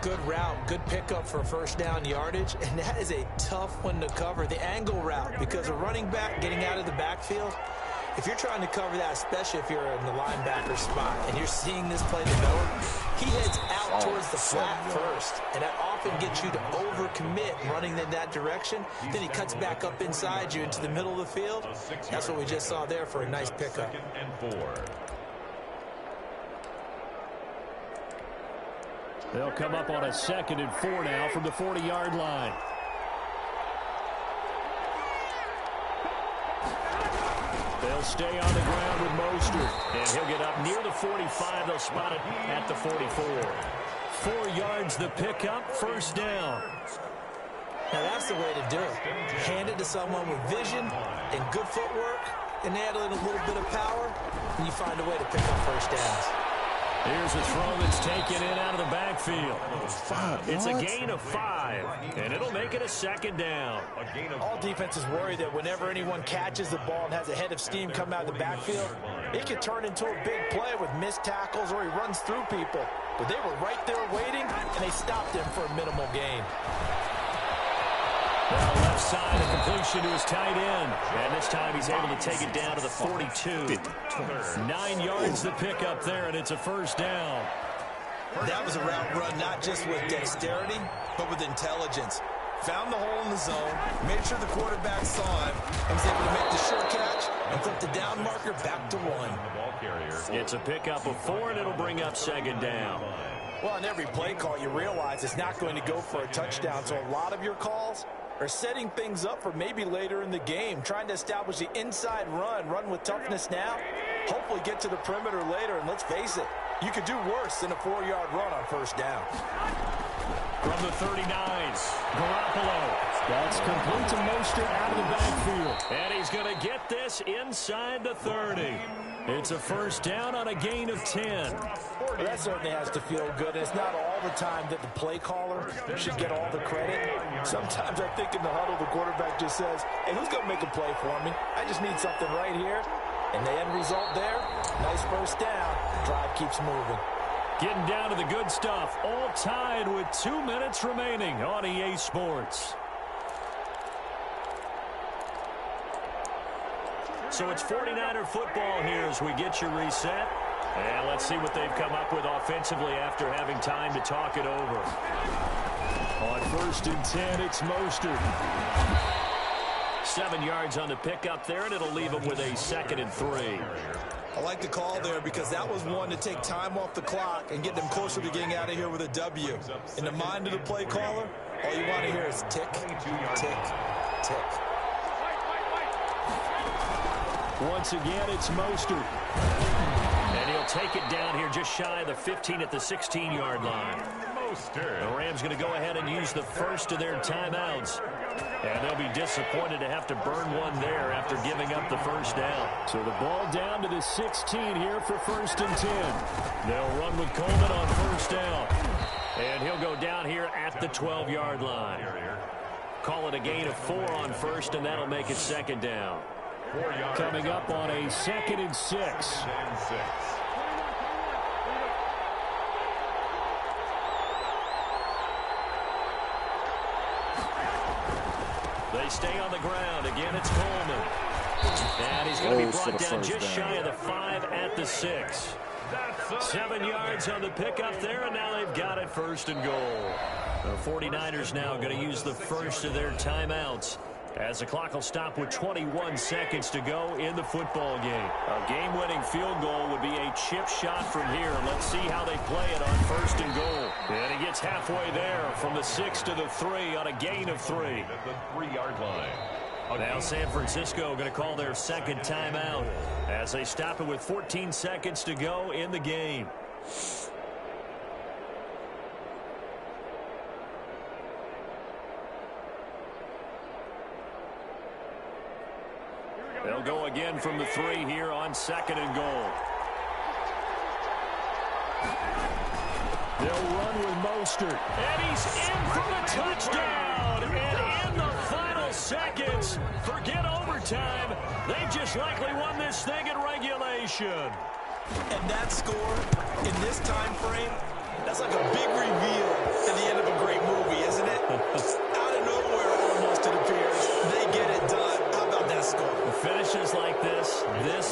Good route, good pickup for first down yardage, and that is a tough one to cover. The angle route, because a running back getting out of the backfield, if you're trying to cover that, especially if you're in the linebacker spot and you're seeing this play develop, he heads out towards the flat first, and that often gets you to overcommit running in that direction. Then he cuts back up inside you into the middle of the field. That's what we just saw there for a nice pickup. They'll come up on a 2nd and 4 now from the 40-yard line. They'll stay on the ground with Mostert, and he'll get up near the 45. They'll spot it at the 44. 4 yards the pickup, first down. Now that's the way to do it. Hand it to someone with vision and good footwork, and add in a little bit of power, and you find a way to pick up first downs. Here's a throw that's taken in out of the backfield. It's a gain of 5, and it'll make it a 2nd down. All defenses worry that whenever anyone catches the ball and has a head of steam come out of the backfield, it could turn into a big play with missed tackles or he runs through people. But they were right there waiting, and they stopped him for a minimal gain. Now left side, a completion to his tight end. And this time he's able to take it down to the 42. 9 yards the pickup there, and it's a first down. That was a route run not just with dexterity, but with intelligence. Found the hole in the zone, made sure the quarterback saw him, and was able to make the sure catch and flip the down marker back to 1. It's a pickup of 4, and it'll bring up 2nd down. Well, on every play call, you realize it's not going to go for a touchdown, so a lot of your calls are setting things up for maybe later in the game, trying to establish the inside run with toughness now, hopefully get to the perimeter later, and let's face it, you could do worse than a 4-yard run on first down. From the 39, Garoppolo. That's complete to Mostert out of the backfield. And he's going to get this inside the 30. It's a first down on a gain of 10. Well, that certainly has to feel good. It's not all the time that the play caller should get all the credit. Sometimes I think in the huddle, the quarterback just says, hey, who's going to make a play for me? I just need something right here. And the end result there, nice first down. The drive keeps moving. Getting down to the good stuff. All tied with 2 minutes remaining on EA Sports. So it's 49er football here as we get you reset. And let's see what they've come up with offensively after having time to talk it over. On 1st and 10, it's Mostert. 7 yards on the pickup there, and it'll leave them with a 2nd and 3. I like the call there because that was one to take time off the clock and get them closer to getting out of here with a W. In the mind of the play caller, all you want to hear is tick, tick, tick. Once again, it's Mostert. And he'll take it down here just shy of the 15 at the 16-yard line. The Rams going to go ahead and use the first of their timeouts. And they'll be disappointed to have to burn one there after giving up the first down. So the ball down to the 16 here for 1st and 10. They'll run with Coleman on 1st down. And he'll go down here at the 12-yard line. Call it a gain of 4 on 1st, and that'll make it 2nd down. Coming up on a 2nd and 6. They stay on the ground. Again, it's Coleman. And he's going to be brought down just shy of the 5 at the 6. 7 yards on the pickup there, and now they've got it 1st and goal. The 49ers now going to use the first of their timeouts as the clock will stop with 21 seconds to go in the football game. A game-winning field goal would be a chip shot from here. Let's see how they play it on 1st and goal. And he gets halfway there from the 6 to the 3 on a gain of 3. At the 3-yard line. Now San Francisco going to call their 2nd timeout as they stop it with 14 seconds to go in the game. They'll go again from the 3 here on 2nd and goal. They'll run with Mostert. And he's in for the touchdown. And in the final seconds, forget overtime. They've just likely won this thing in regulation. And that score in this time frame, that's like a big reveal at the end of a great movie, isn't it? Out of nowhere, almost, it appears. They get it done. How about that score? Finishes like this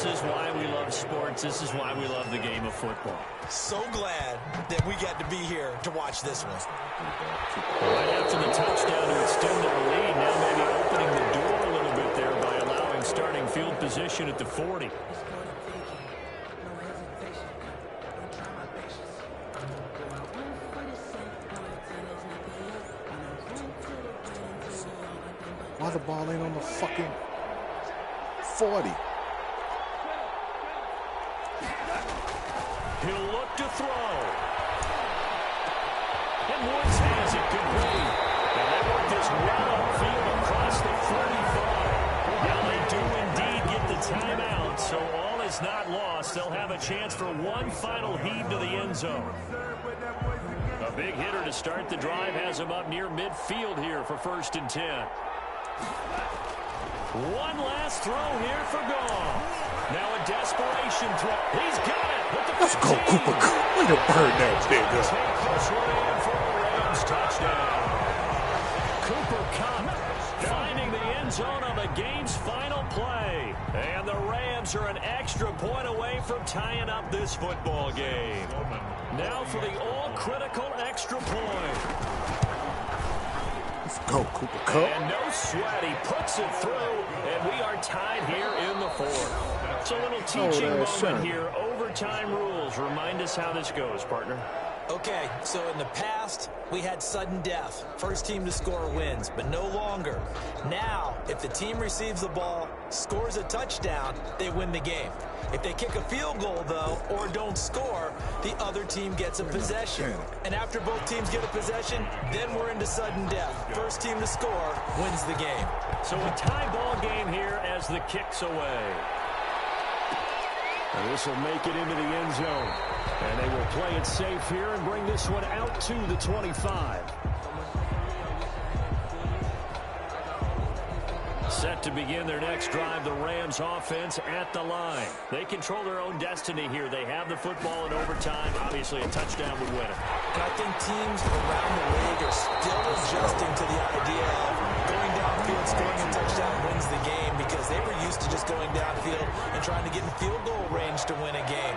is why we love sports. This is why we love the game of football. So glad that we got to be here to watch this one. Right after the touchdown to extend their lead, now maybe opening the door a little bit there by allowing starting field position at the 40. Why the ball ain't on the fucking 40? He'll look to throw. And Woods has it complete. And they work this well upfield across the 45. Now they do indeed get the timeout, so all is not lost. They'll have a chance for one final heave to the end zone. A big hitter to start the drive has him up near midfield here for 1st and 10. One last throw here for Goff. Now a desperation throw. He's got it. Let's go, Cooper Kupp. Way to burn that nigga. Take this one in for a Rams touchdown. Cooper Kupp finding the end zone on the game's final play. And the Rams are an extra point away from tying up this football game. Now for the all-critical extra point. Let's go, Cooper Kupp. And no sweat. He puts it through, and we are tied here in the 4th. So a little teaching moment here. Overtime rules. Remind us how this goes, partner. Okay, so in the past, we had sudden death. First team to score wins, but no longer. Now, if the team receives the ball, scores a touchdown, they win the game. If they kick a field goal, though, or don't score, the other team gets a possession. And after both teams get a possession, then we're into sudden death. First team to score wins the game. So a tie ball game here as the kick's away. And this will make it into the end zone. And they will play it safe here and bring this one out to the 25. Set to begin their next drive, the Rams offense at the line. They control their own destiny here. They have the football in overtime. Obviously, a touchdown would win it. And I think teams around the league are still adjusting to the idea of going downfield, scoring a touchdown wins the game, because they were used to just going downfield and trying to get in field goal range to win a game.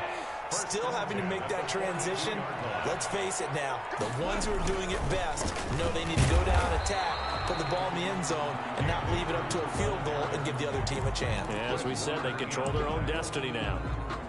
Still having to make that transition. Let's face it now, the ones who are doing it best know they need to go down, attack, put the ball in the end zone, and not leave it up to a field goal and give the other team a chance. Yeah, as we said, they control their own destiny now.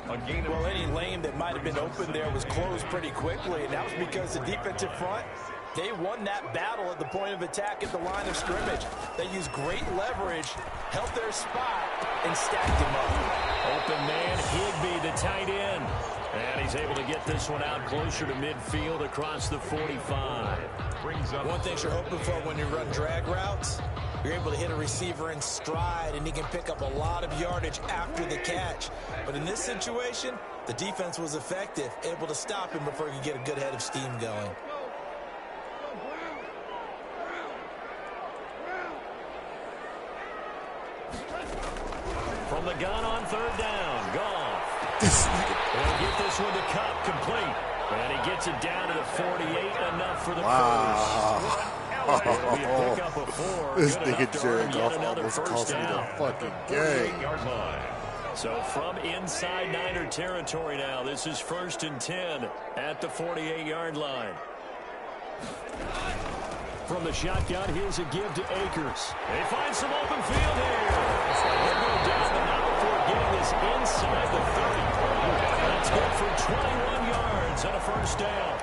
Well, any lane that might have been open there was closed pretty quickly, and that was because the defensive front, they won that battle at the point of attack at the line of scrimmage. They used great leverage, held their spot, and stacked him up. Open man, Higbee, the tight end. And he's able to get this one out closer to midfield across the 45. One thing you're hoping for when you run drag routes, you're able to hit a receiver in stride, and he can pick up a lot of yardage after the catch. But in this situation, the defense was effective, able to stop him before he could get a good head of steam going. From the gun on third down, Goff. He'll get this one to Cup, complete. And he gets it down to the 48, enough for the first. It'll be a pickup of 4. This Good nigga enough to earn Jared yet Goff another almost first cost me the down. fucking game. So from inside Niner territory now, this is 1st and 10 at the 48-yard line. From the shotgun, here's a give to Akers. They find some open field here. They'll go down, but not before getting this inside the 30. That's good for 21 yards and a first down.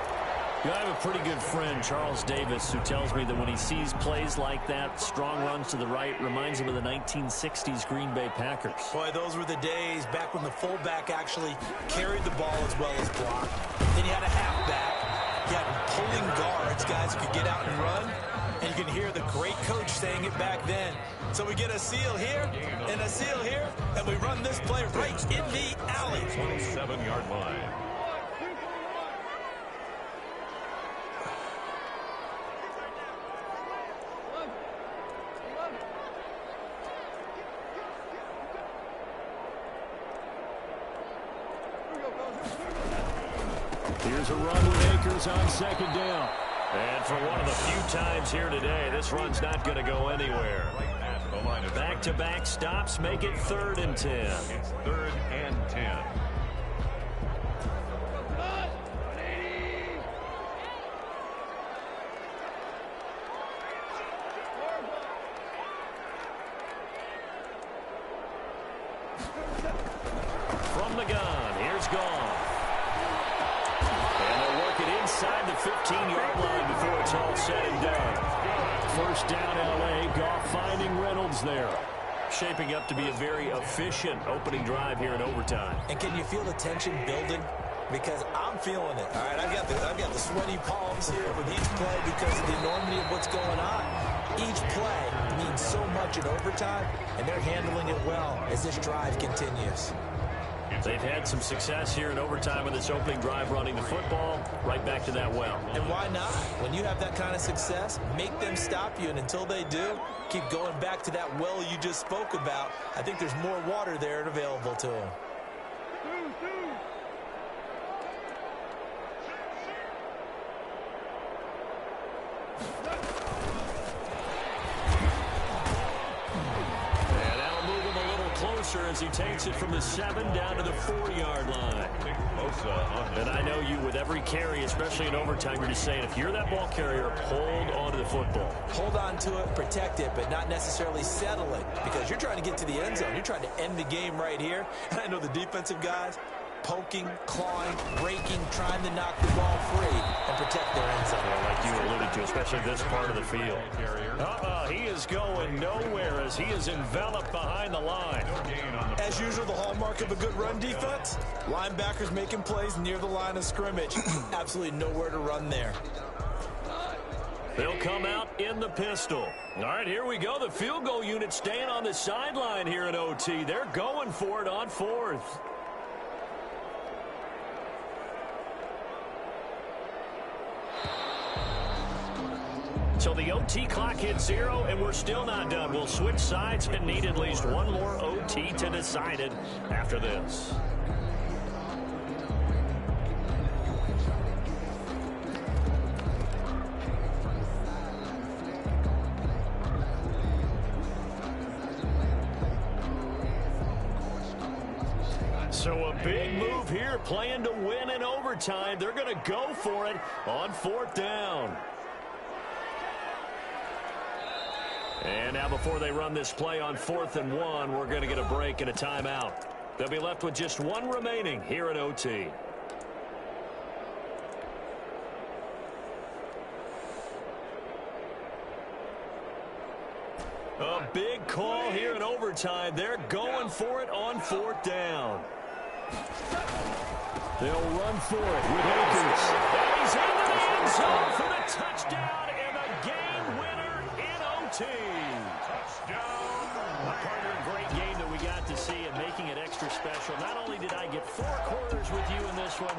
I have a pretty good friend, Charles Davis, who tells me that when he sees plays like that, strong runs to the right, reminds him of the 1960s Green Bay Packers. Boy, those were the days back when the fullback actually carried the ball as well as blocked. Then you had a halfback. You had pulling guards, guys who could get out and run. And you can hear the great coach saying it back then. So we get a seal here and a seal here, and we run this play right in the alley. 27-yard line. Here's a run with Akers on second down. And for one of the few times here today, this run's not going to go anywhere. Back-to-back stops make it 3rd and 10. It's 3rd and 10. From the gun, here's Goff. And they'll work it inside the 15-yard line before it's all said and done. First down, L.A. Goff finding Reynolds there. Shaping up to be a very efficient opening drive here in overtime. And can you feel the tension building? Because I'm feeling it. All right, I've got the sweaty palms here with each play because of the enormity of what's going on. Each play means so much in overtime, and they're handling it well as this drive continues. They've had some success here in overtime in this opening drive running the football. Right back to that well. And why not? When you have that kind of success, make them stop you. And until they do, keep going back to that well you just spoke about. I think there's more water there and available to them. As he takes it from the 7 down to the 4-yard line. And I know you, with every carry, especially in overtime, you're just saying, if you're that ball carrier, hold on to the football. Hold on to it, protect it, but not necessarily settle it, because you're trying to get to the end zone. You're trying to end the game right here. And I know the defensive guys poking, clawing, breaking, trying to knock the ball free and protect their end zone. Well, like you alluded to, especially this part of the field. He is going nowhere as he is enveloped behind the line. As usual, the hallmark of a good run defense, linebackers making plays near the line of scrimmage. Absolutely nowhere to run there. They'll come out in the pistol. All right, here we go. The field goal unit staying on the sideline here in OT. They're going for it on 4th. So the OT clock hits 0, and we're still not done. We'll switch sides and need at least one more OT to decide it after this. So a big move here, playing to win in overtime. They're going to go for it on 4th down. And now before they run this play on 4th and 1, we're going to get a break and a timeout. They'll be left with just one remaining here at OT. A big call here in overtime. They're going for it on 4th down. They'll run for it with Akers. And he's into the end zone for the touchdown and the game winner in OT. Touchdown. A partner, a great game that we got to see and making it extra special. Not only did I get 4 quarters with you in this one,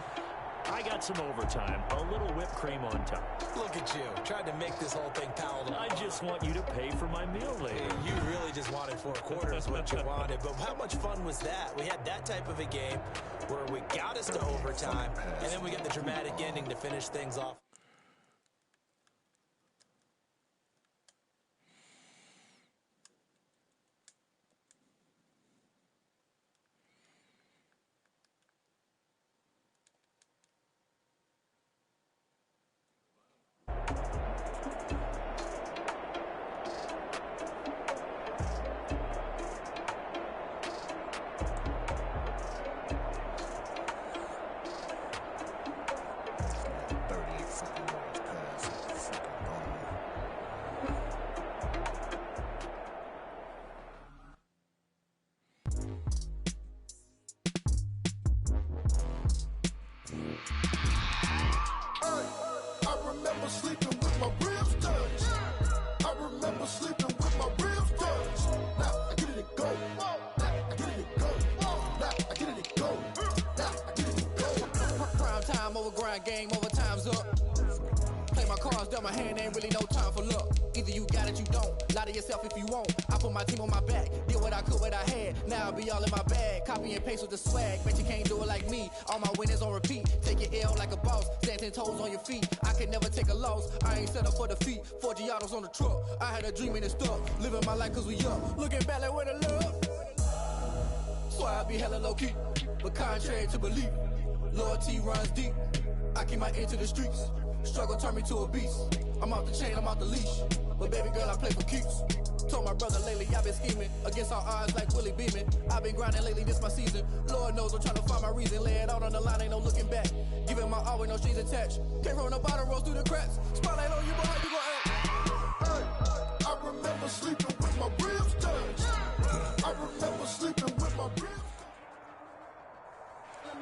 I got some overtime, a little whipped cream on top. Look at you, tried to make this whole thing palatable. I just want you to pay for my meal later. Hey, you really just wanted 4 quarters, what you wanted. But how much fun was that? We had that type of a game where we got us to overtime, and then we get the dramatic ending to finish things off. Game over, time's up. Play my cards dealt my hand, ain't really no time for luck. Either you got it, you don't. Lie to yourself if you won't. I put my team on my back, did what I could, what I had. Now I'll be all in my bag, copy and paste with the swag. Bet you can't do it like me. All my winners on repeat. Take your L like a boss, stand 10 toes on your feet. I can never take a loss. I ain't set up for defeat. 4 Giottos on the truck. I had a dream and it stuck. Living my life cause we young. Looking back like where the love. Swear I be hella low key, but contrary to belief, loyalty runs deep. I keep my ear to the streets. Struggle turned me to a beast. I'm off the chain, I'm off the leash. But baby girl, I play for keeps. Told my brother lately, I've been scheming against all odds like Willie Beeman. I've been grinding lately, this my season. Lord knows I'm trying to find my reason. Lay it out on the line, ain't no looking back. Giving my all with no strings attached. Came from the bottom, rose through the cracks. Spotlight on you, boy, how you gon' act? Hey, I remember sleeping with my ribs touched. I remember sleeping with my ribs.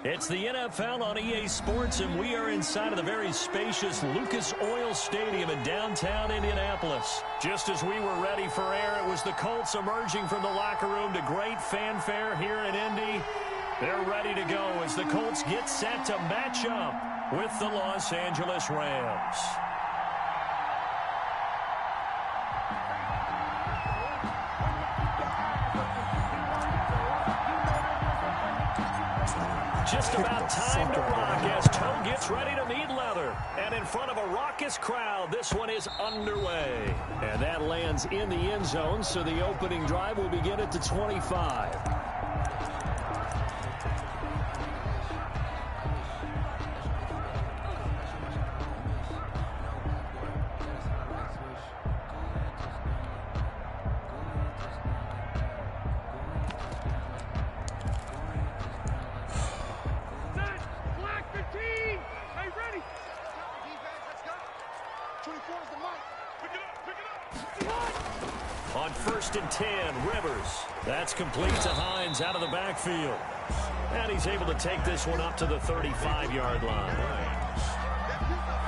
It's the NFL on EA Sports, and we are inside of the very spacious Lucas Oil Stadium in downtown Indianapolis. Just as we were ready for air, it was the Colts emerging from the locker room to great fanfare here in Indy. They're ready to go as the Colts get set to match up with the Los Angeles Rams. Just about time to rock as Toe gets ready to meet leather. And in front of a raucous crowd, this one is underway. And that lands in the end zone, so the opening drive will begin at the 25. On 1st and 10, Rivers. That's complete to Hines out of the backfield. And he's able to take this one up to the 35-yard line.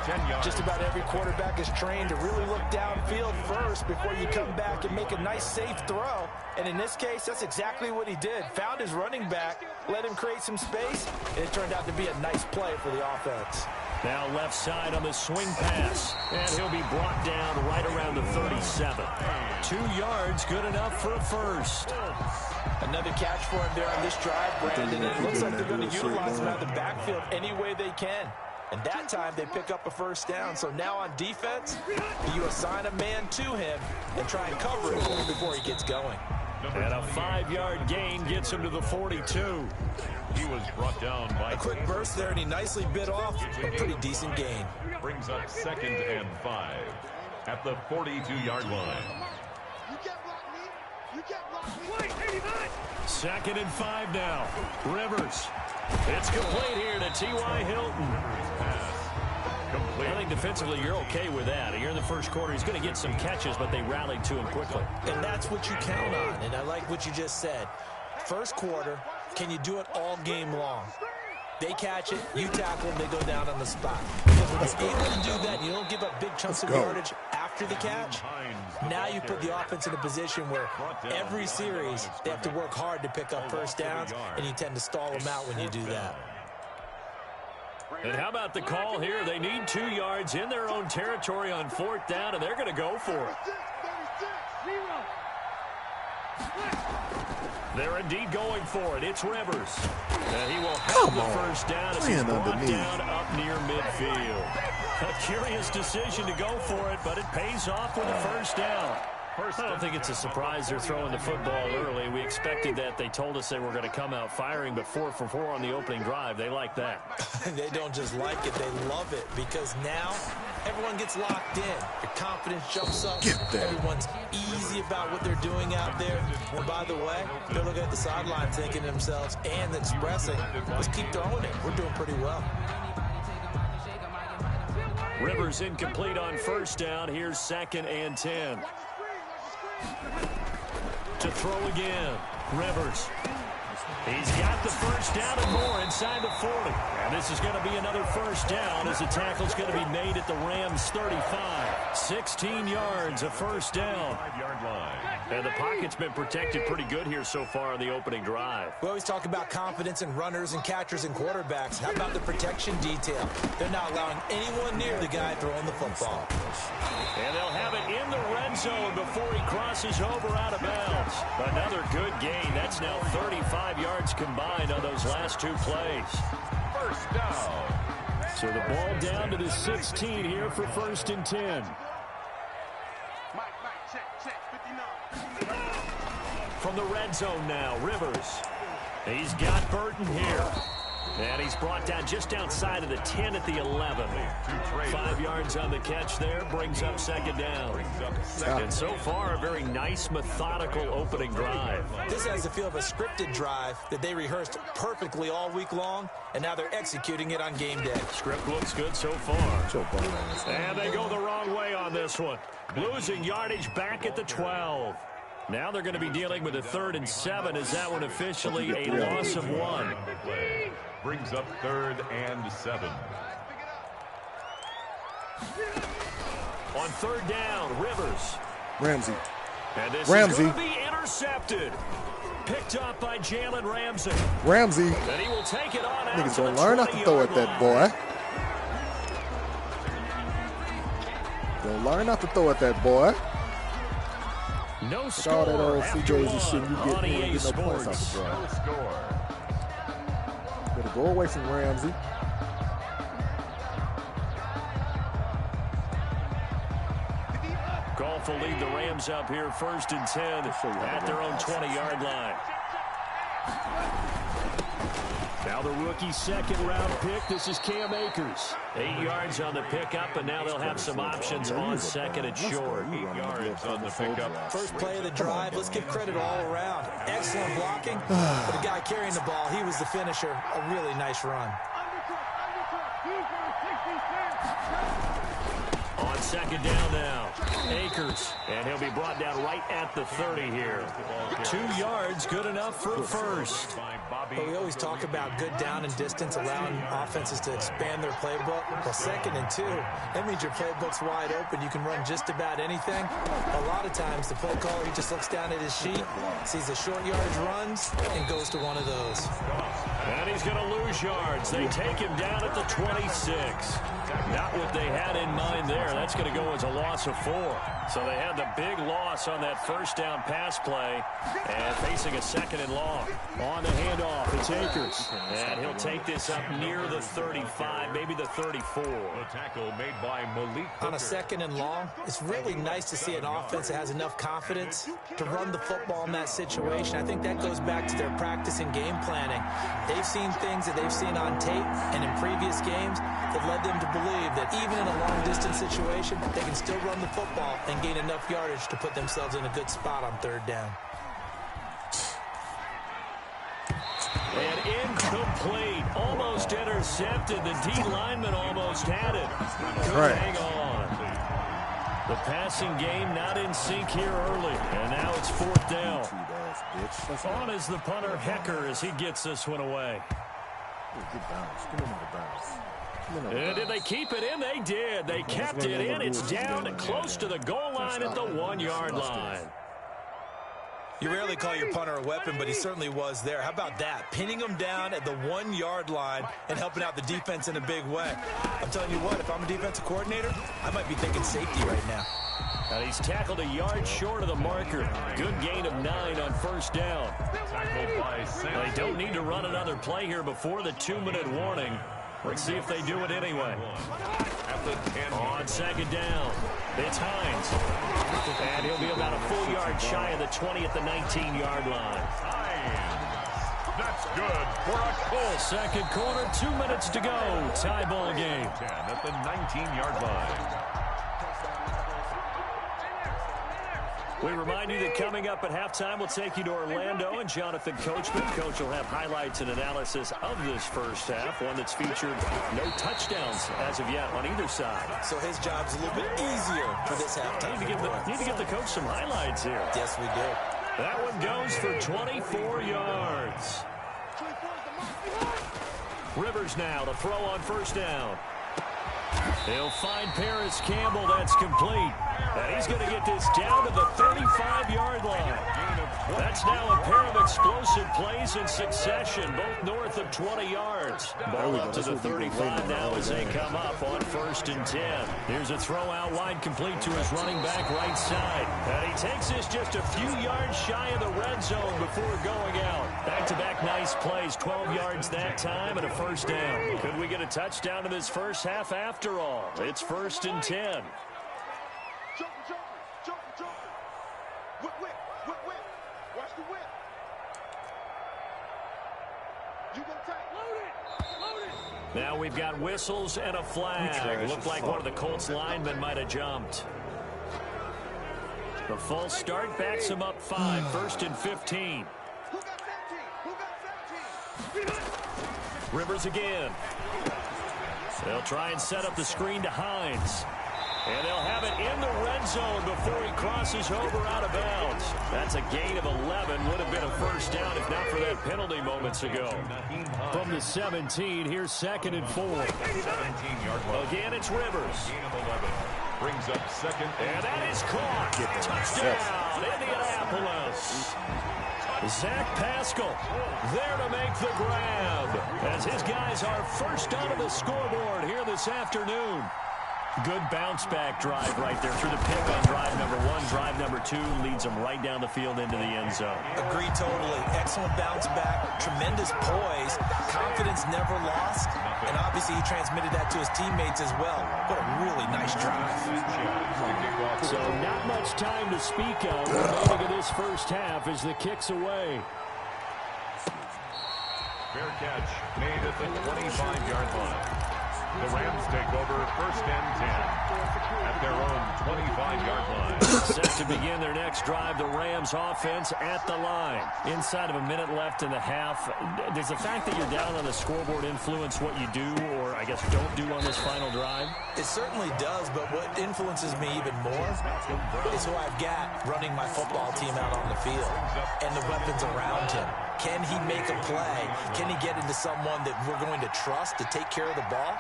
10 yards. Just about every quarterback is trained to really look downfield first before you come back and make a nice, safe throw. And in this case, that's exactly what he did. Found his running back, let him create some space, and it turned out to be a nice play for the offense. Now left side on the swing pass. And he'll be brought down right around the 37. 2 yards, good enough for a first. Another catch for him there on this drive, Brandon. It looks like they're going to utilize him out of the backfield any way they can. And that time they pick up a first down. So now on defense, you assign a man to him and try and cover it before he gets going. And a 5-yard gain gets him to the 42. He was brought down by a quick burst there, and he nicely bit off a pretty decent gain. Brings up 2nd and 5 at the 42-yard line. 2nd and 5 now. Rivers. It's complete here to T.Y. Hilton. I think defensively you're okay with that. Here in the first quarter, he's going to get some catches, but they rallied to him quickly. And that's what you count on, and I like what you just said. First quarter, can you do it all game long? They catch it, you tackle them, they go down on the spot. Because when you're able to do that, and you don't give up big chunks of yardage after the catch, now you put the offense in a position where every series they have to work hard to pick up first downs, and you tend to stall them out when you do that. And how about the call here? They need 2 yards in their own territory on 4th down, and they're going to go for it. They're indeed going for it. It's Rivers. And he will have the first down as he's brought down up near midfield. A curious decision to go for it, but it pays off with a first down. I don't think it's a surprise they're throwing the football early. We expected that. They told us they were going to come out firing, but 4 for 4 on the opening drive. They like that. They don't just like it, they love it, because now everyone gets locked in. Their confidence jumps up. Everyone's easy about what they're doing out there. And by the way, they're looking at the sideline thinking to themselves and expressing, let's keep throwing it. We're doing pretty well. Rivers incomplete on first down. Here's 2nd and 10. To throw again. Rivers. He's got the first down and more inside the 40. And this is going to be another first down as the tackle's going to be made at the Rams' 35. 16 yards, a first down. 5-yard line. And the pocket's been protected pretty good here so far on the opening drive. We always talk about confidence in runners and catchers and quarterbacks. How about the protection detail? They're not allowing anyone near the guy throwing the football. And they'll have it in the red zone before he crosses over out of bounds. Another good gain. That's now 35 yards combined on those last 2 plays. First down. So the ball down to the 16 here for 1st and 10. From the red zone now, Rivers. He's got Burton here. And he's brought down just outside of the 10 at the 11. 5 yards on the catch there, brings up 2nd down. And so far, a very nice, methodical opening drive. This has the feel of a scripted drive that they rehearsed perfectly all week long, and now they're executing it on game day. Script looks good so far. And they go the wrong way on this one. Losing yardage back at the 12. Now they're going to be dealing with a 3rd and 7 as that one officially a loss of 1. Brings up 3rd and 7. On 3rd down, Rivers. Ramsey. And this Ramsey. is going to be intercepted. Picked up by Jalen Ramsey. Ramsey. And he will take it on out Niggas to gonna the learn not to throw at that boy. Gonna learn not to throw at that boy. No Look score all that old after CJs and shit you one on get, EA no points off the Sports. drive. No score. Better go away from Ramsey. Golf will lead the Rams up here 1st and 10 at their own 20-yard line. Now the rookie 2nd-round pick. This is Cam Akers. 8 yards on the pickup, and now they'll have some options on 2nd and short. 8 yards on the pickup. First play of the drive, let's give credit all around. Excellent blocking, but the guy carrying the ball, he was the finisher. A really nice run. On 2nd down now, Akers. And he'll be brought down right at the 30 here. 2 yards, good enough for a first. But we always talk about good down and distance, allowing offenses to expand their playbook. Well, 2nd and 2, that means your playbook's wide open. You can run just about anything. A lot of times, the play caller, he just looks down at his sheet, sees the short yardage runs, and goes to one of those. And he's going to lose yards. They take him down at the 26. Not what they had in mind there. That's going to go as a loss of 4. So they had the big loss on that first down pass play and facing a second and long. On the handoff, it's Akers. And he'll take this up near the 35, maybe the 34. The tackle made by Malik Hooker. On a second and long, it's really nice to see an offense that has enough confidence to run the football in that situation. I think that goes back to their practice and game planning. They've seen things that they've seen on tape and in previous games that led them to believe that even in a long-distance situation, they can still run the football and gain enough yardage to put themselves in a good spot on third down. And incomplete. Almost intercepted. The D lineman almost had it. Could hang on. The passing game not in sync here early. And now it's fourth down. On is the punter, Hecker, as he gets this one away. And did they keep it in? They did. They kept it in. It's down close to the goal line at the 1-yard line. You rarely call your punter a weapon, but he certainly was there. How about that? Pinning him down at the 1-yard line and helping out the defense in a big way. I'm telling you what, if I'm a defensive coordinator, I might be thinking safety right now. And he's tackled a yard short of the marker. Good gain of 9 on first down. They don't need to run another play here before the 2-minute warning. Let's see if they do it anyway. On second down, it's Hines. And he'll be about a full yard shy of the 20 at the 19-yard line. That's good for a full second quarter, 2 minutes to go. Tie ball game. 10 at the 19-yard line. We remind you that coming up at halftime, we'll take you to Orlando and Jonathan Coachman. Coach will have highlights and analysis of this first half, one that's featured no touchdowns as of yet on either side. So his job's a little bit easier for this halftime. Need to give the coach some highlights here. Yes, we do. That one goes for 24 yards. Rivers now to throw on first down. He'll find Paris Campbell. That's complete. And he's going to get this down to the 35-yard line. That's now a pair of explosive plays in succession, both north of 20 yards. Ball up to the 35 now as they come up on 1st and 10. Here's a throw out wide complete to his running back right side. And he takes this just a few yards shy of the red zone before going out. Back-to-back nice plays, 12 yards that time and a first down. Could we get a touchdown in this first half after all? It's 1st and 10. Watch the whip. You gonna take. Load it. Now we've got whistles and a flag. Looked like one of the Colts linemen might have jumped. The false start backs him up 5. 1st and 15. Who got 17? Who got 17? Rivers again. They'll try and set up the screen to Hines. And they'll have it in the red zone before he crosses over out of bounds. That's a gain of 11. Would have been a first down if not for that penalty moments ago. From the 17, here's 2nd and 4. 17-yard line. Again, it's Rivers. Gain of 11. Brings up 2nd. And that is caught. Touchdown, Indianapolis. Zach Pascal there to make the grab as his guys are first onto the scoreboard here this afternoon. Good bounce-back drive right there through the pick on drive number 1. Drive number 2 leads them right down the field into the end zone. Agreed totally. Excellent bounce-back, tremendous poise, confidence never lost, and obviously he transmitted that to his teammates as well. What a really nice drive. So not much time to speak of remaining in this first half as the kick's away. Fair catch made at the 25-yard line. The Rams take over 1st and 10 at their own 25-yard line. Set to begin their next drive, the Rams offense at the line. Inside of a minute left in the half. Does the fact that you're down on the scoreboard influence what you do or, I guess, don't do on this final drive? It certainly does, but what influences me even more is who I've got running my football team out on the field and the weapons around him. Can he make a play? Can he get into someone that we're going to trust to take care of the ball?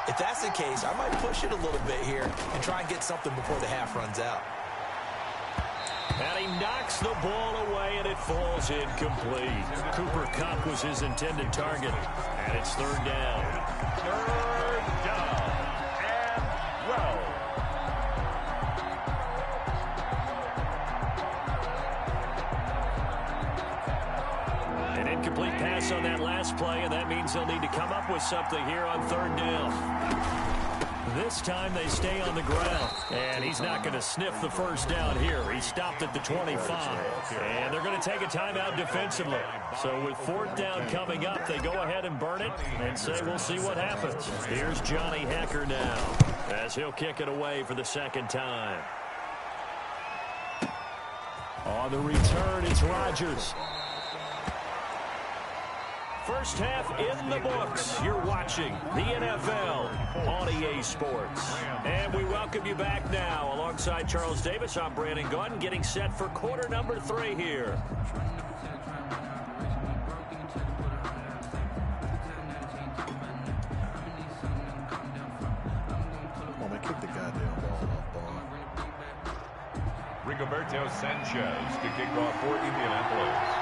If that's the case, I might push it a little bit here and try and get something before the half runs out. And he knocks the ball away, and it falls incomplete. Cooper Kupp was his intended target. And it's third down. Third down. And well. An incomplete pass on that last play, and that means they'll need to come up with something here on third down. This time they stay on the ground, and he's not going to sniff the first down here. He stopped at the 25, and they're going to take a timeout defensively. So with fourth down coming up, they go ahead and burn it and say we'll see what happens. Here's Johnny Hekker now as he'll kick it away for the second time. On the return, it's Rodgers. First half in the books. You're watching the NFL on EA Sports. And we welcome you back now. Alongside Charles Davis, I'm Brandon Gunn, getting set for quarter number 3 here. Come on, man, kick the goddamn ball up, Rigoberto Sanchez to kick off for Indianapolis.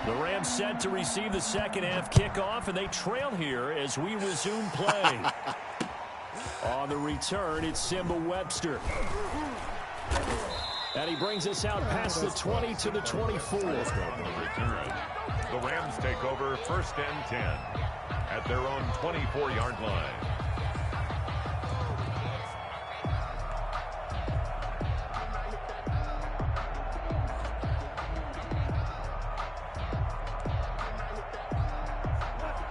The Rams set to receive the second half kickoff, and they trail here as we resume play. On the return, it's Simba Webster. And he brings us out past the 20 to the 24. The Rams take over first and 10 at their own 24-yard line.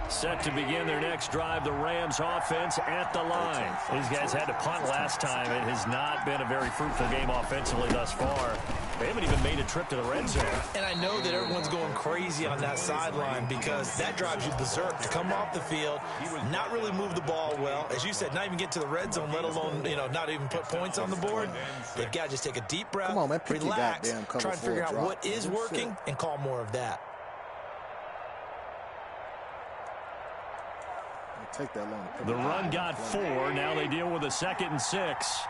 Set to begin their next drive, the Rams offense at the line. These guys had to punt last time. It has not been a very fruitful game offensively thus far. They haven't even made a trip to the red zone. And I know that everyone's going crazy on that sideline because that drives you berserk to come off the field, not really move the ball well. As you said, not even get to the red zone, let alone, not even put points on the board. They've got to just take a deep breath, on, man, relax, try and figure out what is working and call more of that. Take that long. The run got 4. Now they deal with a 2nd and 6.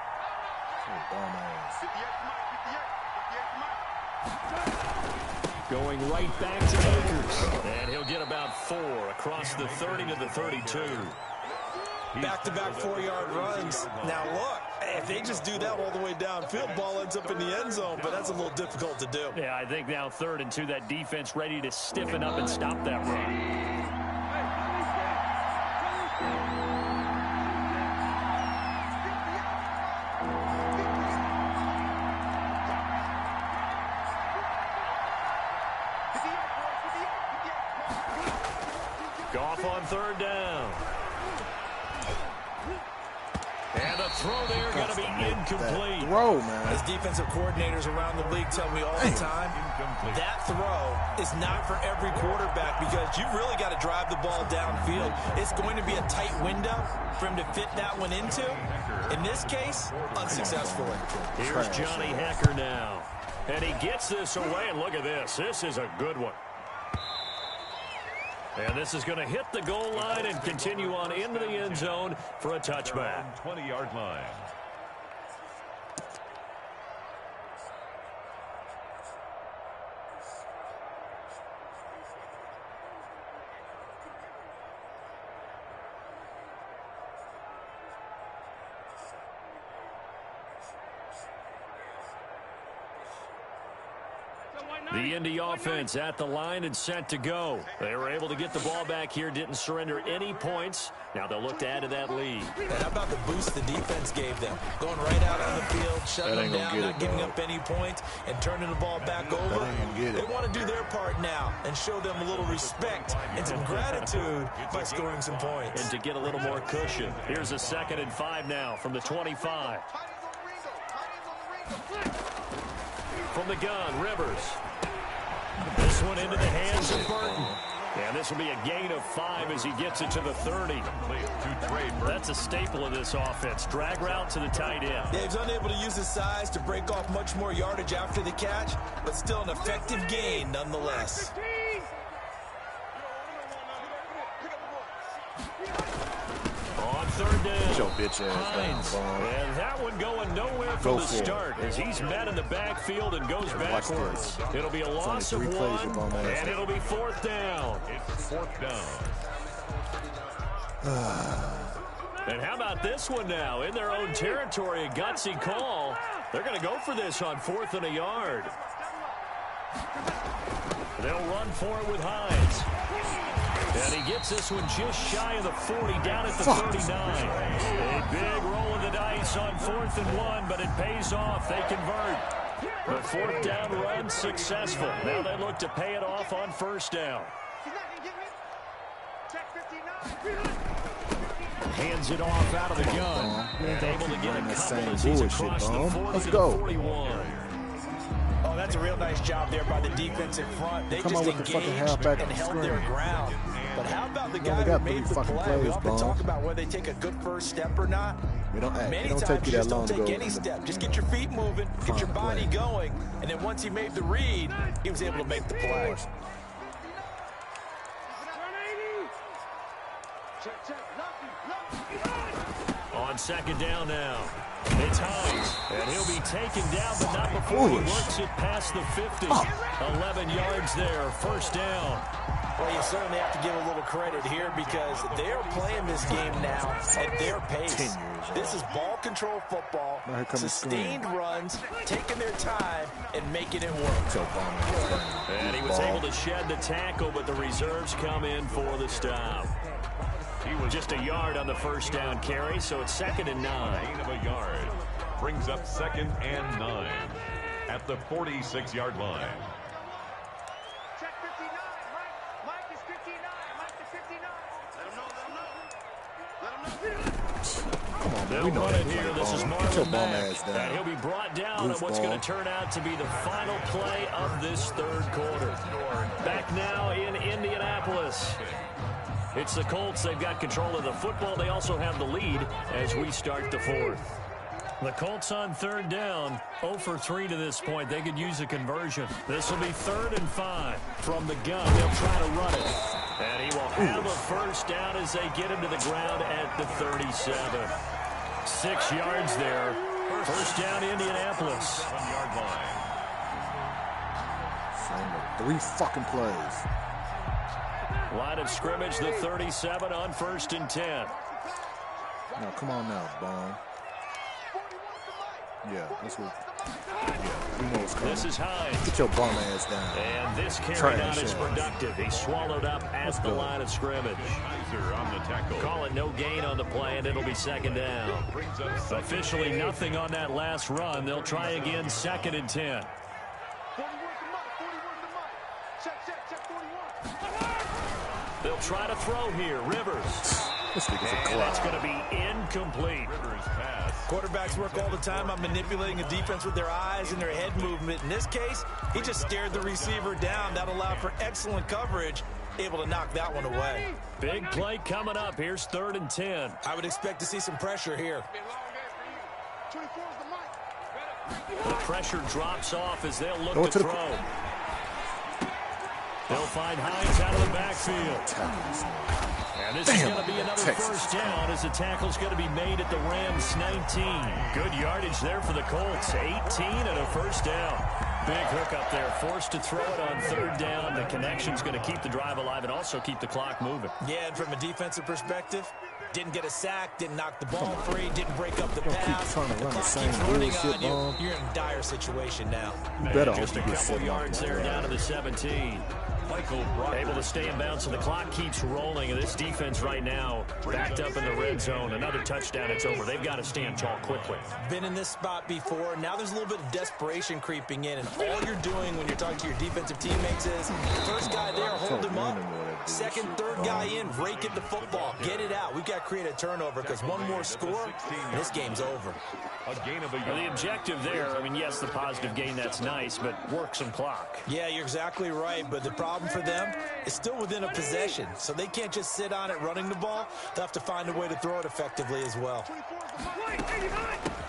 Going right back to Akers. And he'll get about 4 across the 30 to the 32. Back-to-back 4-yard runs. Now, look, if they just do that all the way downfield, ball ends up in the end zone, but that's a little difficult to do. Yeah, I think now 3rd and 2, that defense ready to stiffen up and stop that run. Goff on 3rd down. And the throw there going to be incomplete. Throw, man. As defensive coordinators around the league tell me all the time, that throw is not for every quarterback because you've really got to drive the ball downfield. It's going to be a tight window for him to fit that one into. In this case, unsuccessfully. Here's Johnny Hekker now. And he gets this away, and look at this. This is a good one. And this is going to hit the goal line and continue on into the end zone for a touchback. 20-yard line. The Indy offense at the line and set to go. They were able to get the ball back here, didn't surrender any points. Now they'll look to add to that lead. And how about the boost the defense gave them? Going right out on the field, shutting them down, not giving up any points, and turning the ball back over. They want to do their part now and show them a little respect and some gratitude by scoring some points. And to get a little more cushion. Here's a 2nd and 5 now from the 25. From the gun, Rivers. This one into the hands of Burton. And this will be a gain of 5 as he gets it to the 30. That's a staple of this offense. Drag route to the tight end. Yeah, he's unable to use his size to break off much more yardage after the catch, but still an effective gain nonetheless. bitch ass down, Bone. And that one going nowhere from the start as he's met in the backfield and goes backwards. It'll be a loss of 1, and it'll be 4th down. It's 4th down. And how about this one now? In their own territory, a gutsy call. They're going to go for this on 4th and a yard. They'll run for it with Hines. And he gets this one just shy of the 40, down at the 39. A big roll of the dice on 4th and 1, but it pays off. They convert. The 4th down run successful. Now they look to pay it off on 1st down. Hands it off out of the gun. And able to get a couple as he's across the 40 to the 41. Oh, that's a real nice job there by the defensive front. They just engaged and held their ground. But how about the guy who made the play? We often talk about whether they take a good first step or not. Many times you just don't take any step. Just get your feet moving, get your body going, and then once he made the read, he was able to make the play. On 2nd down now. It's Hines, and he'll be taken down, but not before he works it past the 50. 11 yards there, 1st down. Well, you certainly have to give a little credit here because they're playing this game now at their pace. This is ball control football, sustained runs, taking their time, and making it work. And he was able to shed the tackle, but the reserves come in for the stop. He was just a yard on the 1st down carry, so it's 2nd and 9. Gain of a yard. Brings up 2nd and 9 at the 46-yard line. Check 59, Mike is 59, Mike is 59. Let him know. Come on, man. They'll We know run that. it here. This is Marlon Mack. And he'll be brought down on what's going to turn out to be the final play of this 3rd quarter. Back now in Indianapolis. It's the Colts. They've got control of the football. They also have the lead as we start the 4th. The Colts on 3rd down, 0 for 3 to this point. They could use a conversion. This will be 3rd and 5 from the gun. They'll try to run it. And he will have a 1st down as they get him to the ground at the 37. 6 yards there. 1st down, Indianapolis. 1-yard line. 3 fucking plays. Line of scrimmage, the 37 on 1st and 10. Now, come on now, Bone. Yeah, that's what. Yeah, we know what's coming. This is Hines. Get your bum ass down. And this carry down is productive. He's swallowed up at the line of scrimmage. On the tackle. Call it no gain on the play, and it'll be 2nd down. Officially nothing on that last run. They'll try again, 2nd and 10. They'll try to throw here. Rivers. And that's going to be incomplete. Rivers pass. Quarterbacks work all the time on manipulating a defense with their eyes and their head movement. In this case, he just stared the receiver down. That allowed for excellent coverage. Able to knock that one away. Big play coming up. Here's 3rd and 10. I would expect to see some pressure here. The pressure drops off as they'll look to throw. They'll find Hines out of the backfield. And this is going to be another 1st down as the tackle's going to be made at the Rams 19. Good yardage there for the Colts. 18 and a 1st down. Big hook up there. Forced to throw it on 3rd down. The connection's going to keep the drive alive and also keep the clock moving. Yeah, and from a defensive perspective, didn't get a sack, didn't knock the ball free, didn't break up the pass. Trying to run the same bullshit ball. You're in a dire situation now. Just a couple yards there down to the 17. Able to stay in bounds, so the clock keeps rolling. And this defense right now backed up in the red zone. Another touchdown, it's over. They've got to stand tall quickly. Been in this spot before. Now there's a little bit of desperation creeping in. And all you're doing when you're talking to your defensive teammates is first guy there, hold him up. Second, third guy in, rake at the football. Get it out. We've got to create a turnover because one more score, and this game's over. The objective there, I mean, yes, the positive gain, that's nice, but work some clock. Yeah, you're exactly right, but the problem for them is still within a possession, so they can't just sit on it running the ball. They'll have to find a way to throw it effectively as well.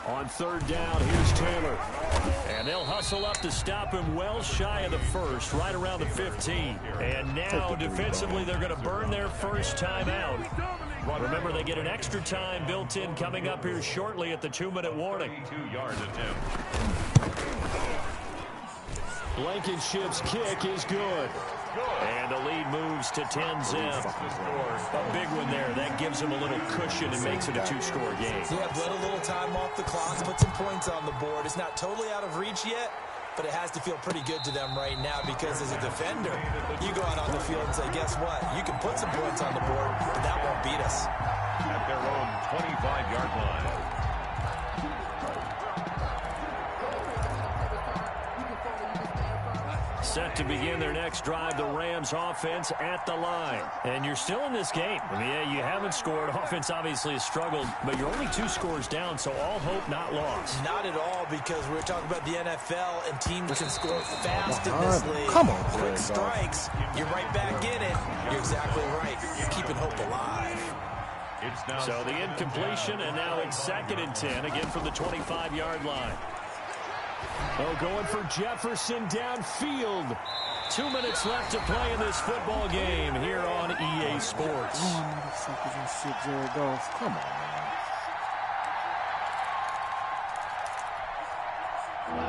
On 3rd down, here's Taylor. And they'll hustle up to stop him well shy of the 1st, right around the 15. And now, defensively, they're going to burn their first time out. Remember, they get an extra time built in coming up here shortly at the 2-minute warning. 32-yard attempt. Blankenship's kick is good. And the lead moves to 10-zip. A big one there. That gives them a little cushion and makes it a 2-score game. Yeah, let a little time off the clock, put some points on the board. It's not totally out of reach yet, but it has to feel pretty good to them right now because as a defender, you go out on the field and say, guess what? You can put some points on the board, but that won't beat us. At their own 25-yard line. Set to begin their next drive, the Rams offense at the line. And you're still in this game. I mean, yeah, you haven't scored. Offense obviously has struggled, but you're only 2 scores down, so all hope not lost. Not at all, because we're talking about the NFL, and teams can score fast in this league. Come on, quick strikes. You're right back in it. You're exactly right. You're keeping hope alive. So the incompletion, and now it's 2nd and 10, again from the 25-yard line. Oh, going for Jefferson downfield. 2 minutes left to play in this football game here on EA Sports. Motherfuckers and shit, Jared Goff. Come on.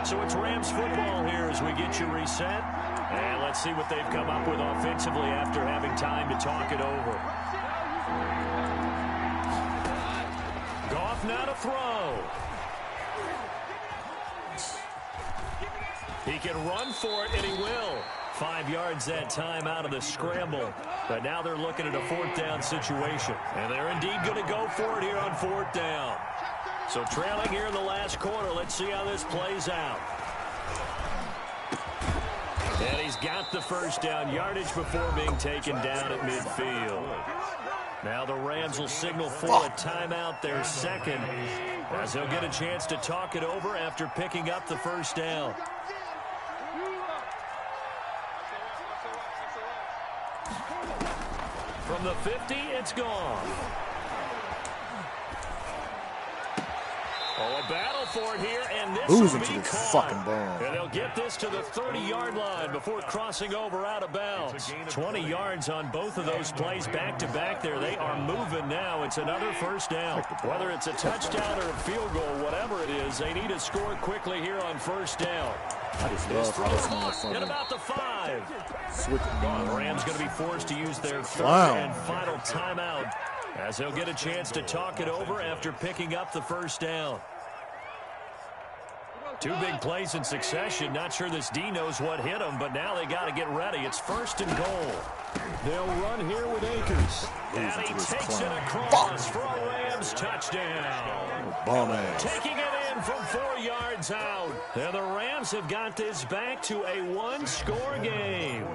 So it's Rams football here as we get you reset. And let's see what they've come up with offensively after having time to talk it over. Goff now to throw. He can run for it, and he will. 5 yards that time out of the scramble. But now they're looking at a 4th down situation. And they're indeed going to go for it here on 4th down. So trailing here in the last quarter. Let's see how this plays out. And he's got the 1st down yardage before being taken down at midfield. Now the Rams will signal for a timeout, their 2nd, as they'll get a chance to talk it over after picking up the 1st down. From the 50, it's gone. Oh, a battle for it here, and this will be caught. And they'll get this to the 30-yard line before crossing over out of bounds. 20 yards on both of those plays back-to-back there. They are moving now. It's another 1st down. Whether it's a touchdown or a field goal, whatever it is, they need to score quickly here on 1st down. His throw at about the 5. The Rams going to be forced to use their 3rd and final timeout as they'll get a chance to talk it over after picking up the 1st down. 2 big plays in succession. Not sure this D knows what hit him, but now they got to get ready. It's 1st and goal. They'll run here with Akers. And he takes it across for a Rams touchdown. Taking it in from 4 yards out. And the Rams have got this back to a 1-score game.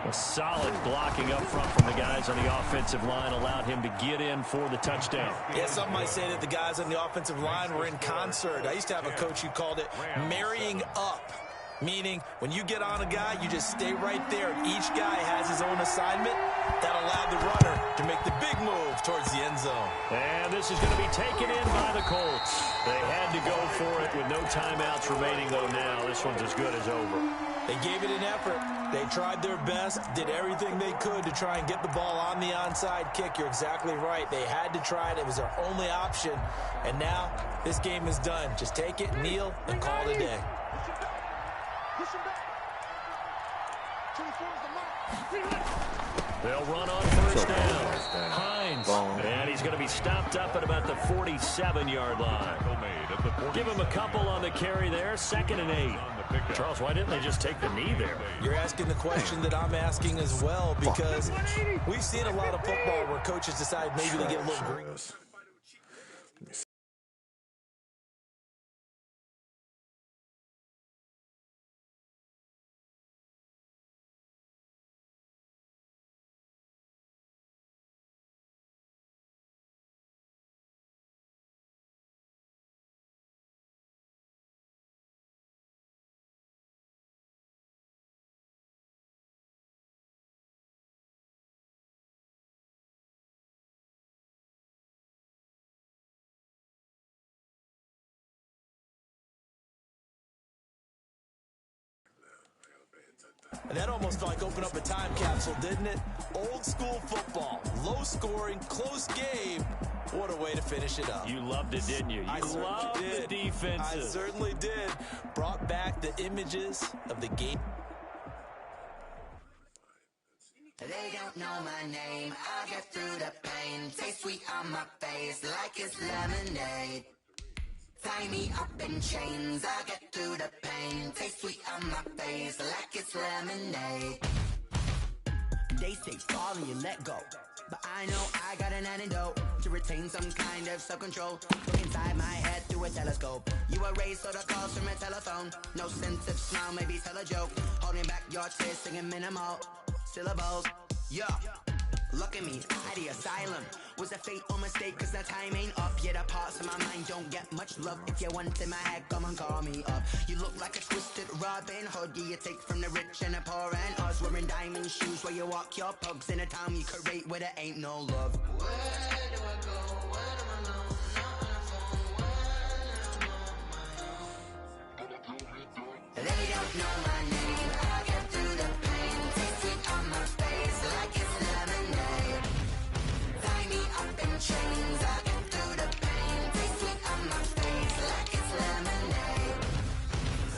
A solid blocking up front from the guys on the offensive line allowed him to get in for the touchdown. Yeah, some might say that the guys on the offensive line were in concert. I used to have a coach who called it marrying up. Meaning, when you get on a guy, you just stay right there. Each guy has his own assignment. That allowed the runner to make the big move towards the end zone. And this is going to be taken in by the Colts. They had to go for it with no timeouts remaining, though now. This one's as good as over. They gave it an effort. They tried their best, did everything they could to try and get the ball on the onside kick. You're exactly right. They had to try it. It was their only option. And now, this game is done. Just take it, kneel, and call it a day. They'll run on 1st down. Hines. And he's going to be stopped up at about the 47-yard line. Give him a couple on the carry there. 2nd and 8. Charles, why didn't they just take the knee there? You're asking the question that I'm asking as well, because we've seen a lot of football where coaches decide maybe they get a little green. And that almost felt like open up a time capsule, didn't it? Old school football, low scoring, close game. What a way to finish it up. You loved it, didn't you? You loved the defenses. I certainly did. Brought back the images of the game. They don't know my name. I get through the pain. Taste sweet on my face like it's lemonade. Tie me up in chains. I get through the pain. Taste sweet on my face like it's lemonade. They say fall and you let go, but I know I got an antidote to retain some kind of self-control. Look inside my head through a telescope. You erase all the calls from a telephone. No sense of smile, maybe tell a joke. Holding back your tears, singing minimal syllables. Yeah, look at me, I had the asylum. Was a fate or mistake, cause the time ain't up. Yeah, the parts of my mind don't get much love. If you want in my head, come and call me up. You look like a twisted Robin Hood. Yeah, you take from the rich and the poor and us. Wearing diamond shoes where you walk your pugs in a town you create where there ain't no love. Where do I go? Where do I know? Not on my own. They don't know my name. I get through the pain. Taste sweet on my face like it's lemonade. Tie me up in chains. I get through the pain. Taste sweet on my face like it's lemonade.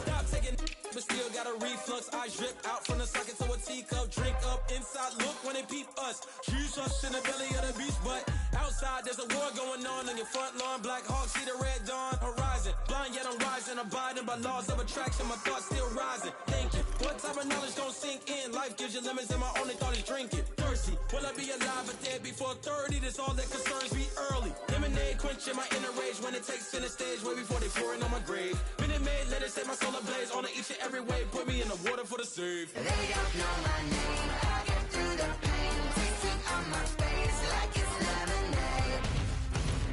Stop taking but still got a reflux. I drip out from the socket to a teacup. Drink up inside, look when they peep us. Shoes us in the belly of the beach, but outside there's a war going on your front lawn. Black Hawk, see the red dawn horizon. Blind yet I'm rising, abiding by laws of attraction. My thoughts still rising. Thinking, what type of knowledge don't sink in? Life gives you lemons and my only thought is drinking. Thirsty, will I be alive or dead before 30? That's all that concerns me early. Lemonade quenching my inner rage when it takes center stage way before they pour it on my grave. Minute Maid, let it set my soul ablaze. On each and every way, put me in the water for the save. They don't know my name. I get through the pain. Taste sweet on my face like it's lemonade.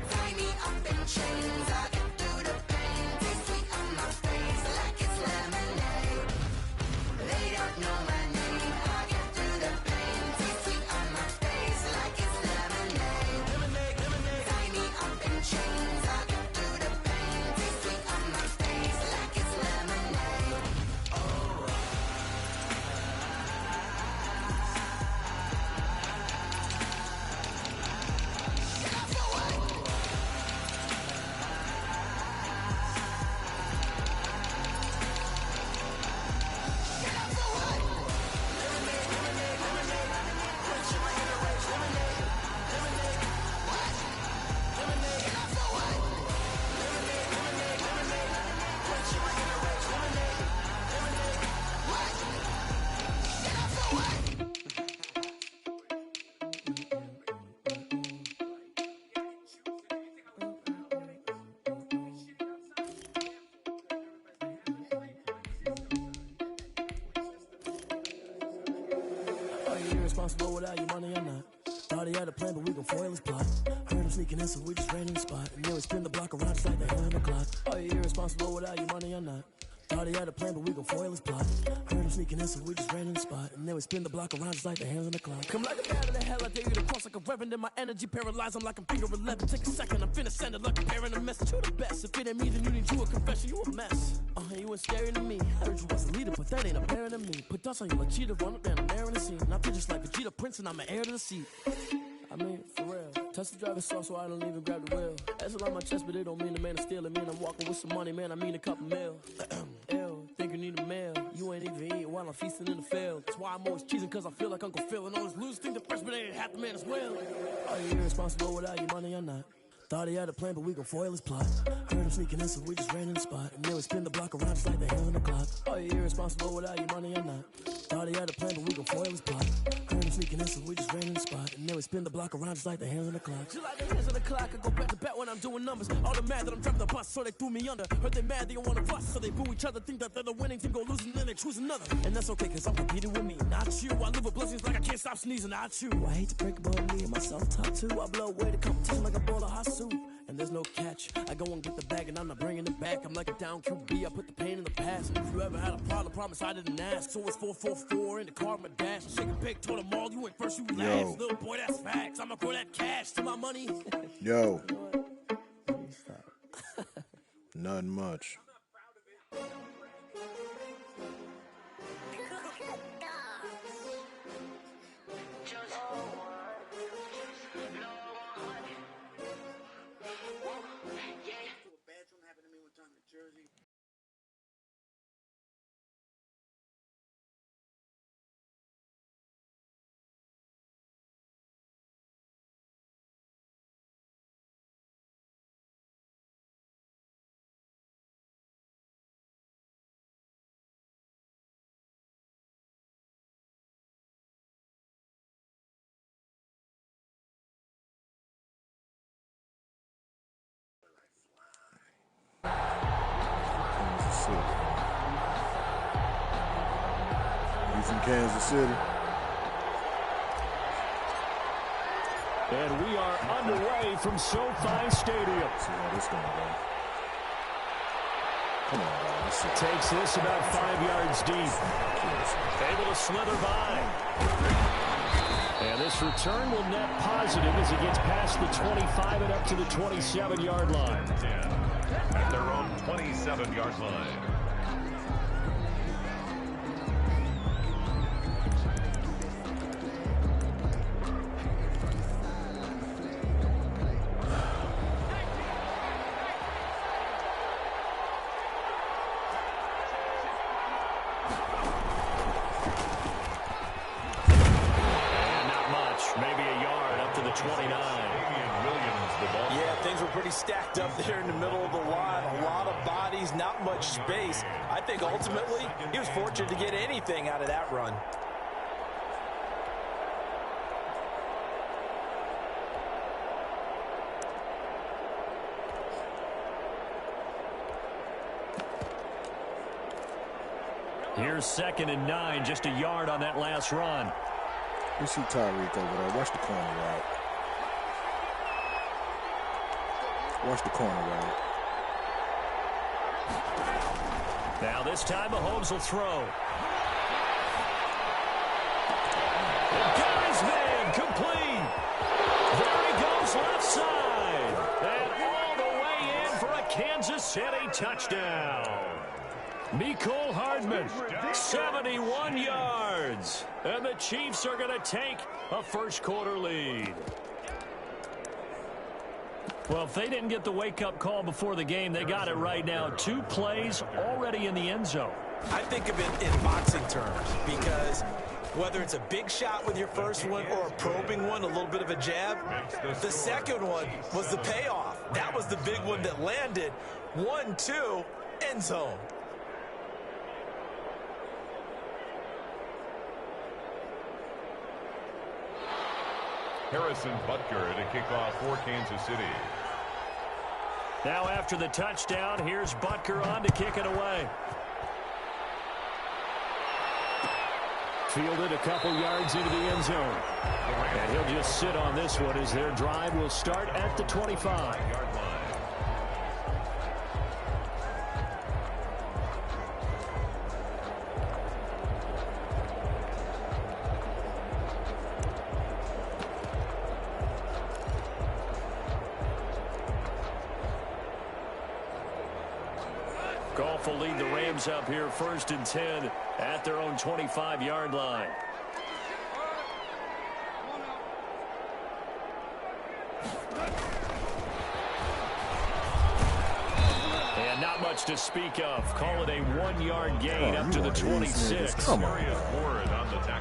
Tie me up in chains. I get through the pain. Taste sweet on my face like it's lemonade. They don't know my name. I get through the pain. Taste sweet on my face like it's lemonade. Tie me up in chains. I get through the pain. Taste sweet on my face like it's lemonade. Are you irresponsible without your money or not? Thought he had a plan, but we gon' foil his plot. Heard him sneaking in, so we just ran in the spot. And then we spin the block around just like the hand on the clock. Are you irresponsible without your money or not? Thought he had a plan, but we gon' foil his plot. Heard him sneaking in, so we just ran in the spot. And then we spin the block around just like the hands on the clock. Come like a bat in the hell, I dare you to cross like a reverend. In my energy paralyzed, I'm like I'm finger 11. Take a second, I'm finna send it like a parent a message. You the best, if it ain't me, then you need you a confession. You a mess. You ain't scary to me. Heard you was a leader, but that ain't apparent to me. Put dust on you like cheetah, run up down, I'm there in the scene. I feel just like Vegeta Prince, and I'm an heir to the seat. I mean, for real. Touch the driver's soft, so I don't even grab the wheel. That's on my chest, but it don't mean the man is stealing. Mean I'm walking with some money, man. I mean a couple mil. Ew, think you need a meal. You ain't even eating while I'm feasting in the field. That's why I'm always cheesing, cause I feel like Uncle Phil. And all those losers think the freshman ain't half the man as well. Are you irresponsible without your money or not? Thought he had a plan, but we gon' foil his plot. Heard him sneaking in, so we just ran in the spot. And then we spin the block around just like the hands on the clock. Are you irresponsible without your money or not? Thought he had a plan, but we gon' foil his plot. Heard him sneaking in, so we just ran in the spot. And then we spin the block around just like the hands on the clock. Just like the hands on the clock, I go back to back when I'm doing numbers. All the mad that I'm driving the bus, so they threw me under. Heard they mad, they don't wanna fuss, so they boo each other. Think that they're the winning team, go losing, then they choose another. And that's okay, cause I'm competing with me, not you. I live with blessings like I can't stop sneezing, not you. I hate to break about me and my self-talk too. I blow away the competition like a bowl of hot soup. And there's no catch. I go and get the bag and I'm not bringing it back. I'm like a down QB, I put the pain in the past. If you ever had a problem, promise I didn't ask. So it's 444 in the car, my dash. Shaking big, told them all, you went first, you last. Little boy, that's facts. I'ma grow that cash to my money. Yo. Nothing much. Kansas City. And we are underway from SoFi Stadium. See how this going to go. Come on, guys. Takes this about 5 yards deep. Able to slither by. And this return will net positive as it gets past the 25 and up to the 27-yard line. At their own 27-yard line. Stacked up there in the middle of the line, a lot of bodies, not much space. I think ultimately he was fortunate to get anything out of that run. Here's 2nd and 9, just a yard on that last run. You see Tyreek over there. Watch the corner route. Watch the corner route. Now this time Mahomes will throw. The guy's man complete. There he goes left side. And all the way in for a Kansas City touchdown. Mecole Hardman, 71 yards. And the Chiefs are going to take a first-quarter lead. Well, if they didn't get the wake-up call before the game, they got it right now. 2 plays already in the end zone. I think of it in boxing terms because whether it's a big shot with your first one or a probing one, a little bit of a jab, the second one was the payoff. That was the big one that landed. 1-2, end zone. Harrison Butker to kick off for Kansas City. Now after the touchdown, here's Butker on to kick it away. Fielded a couple yards into the end zone. And he'll just sit on this one as their drive will start at the 25-yard line. Goff will lead the Rams up here 1st and 10 at their own 25-yard line. And not much to speak of. Call it a 1-yard gain up to the 26. Come on.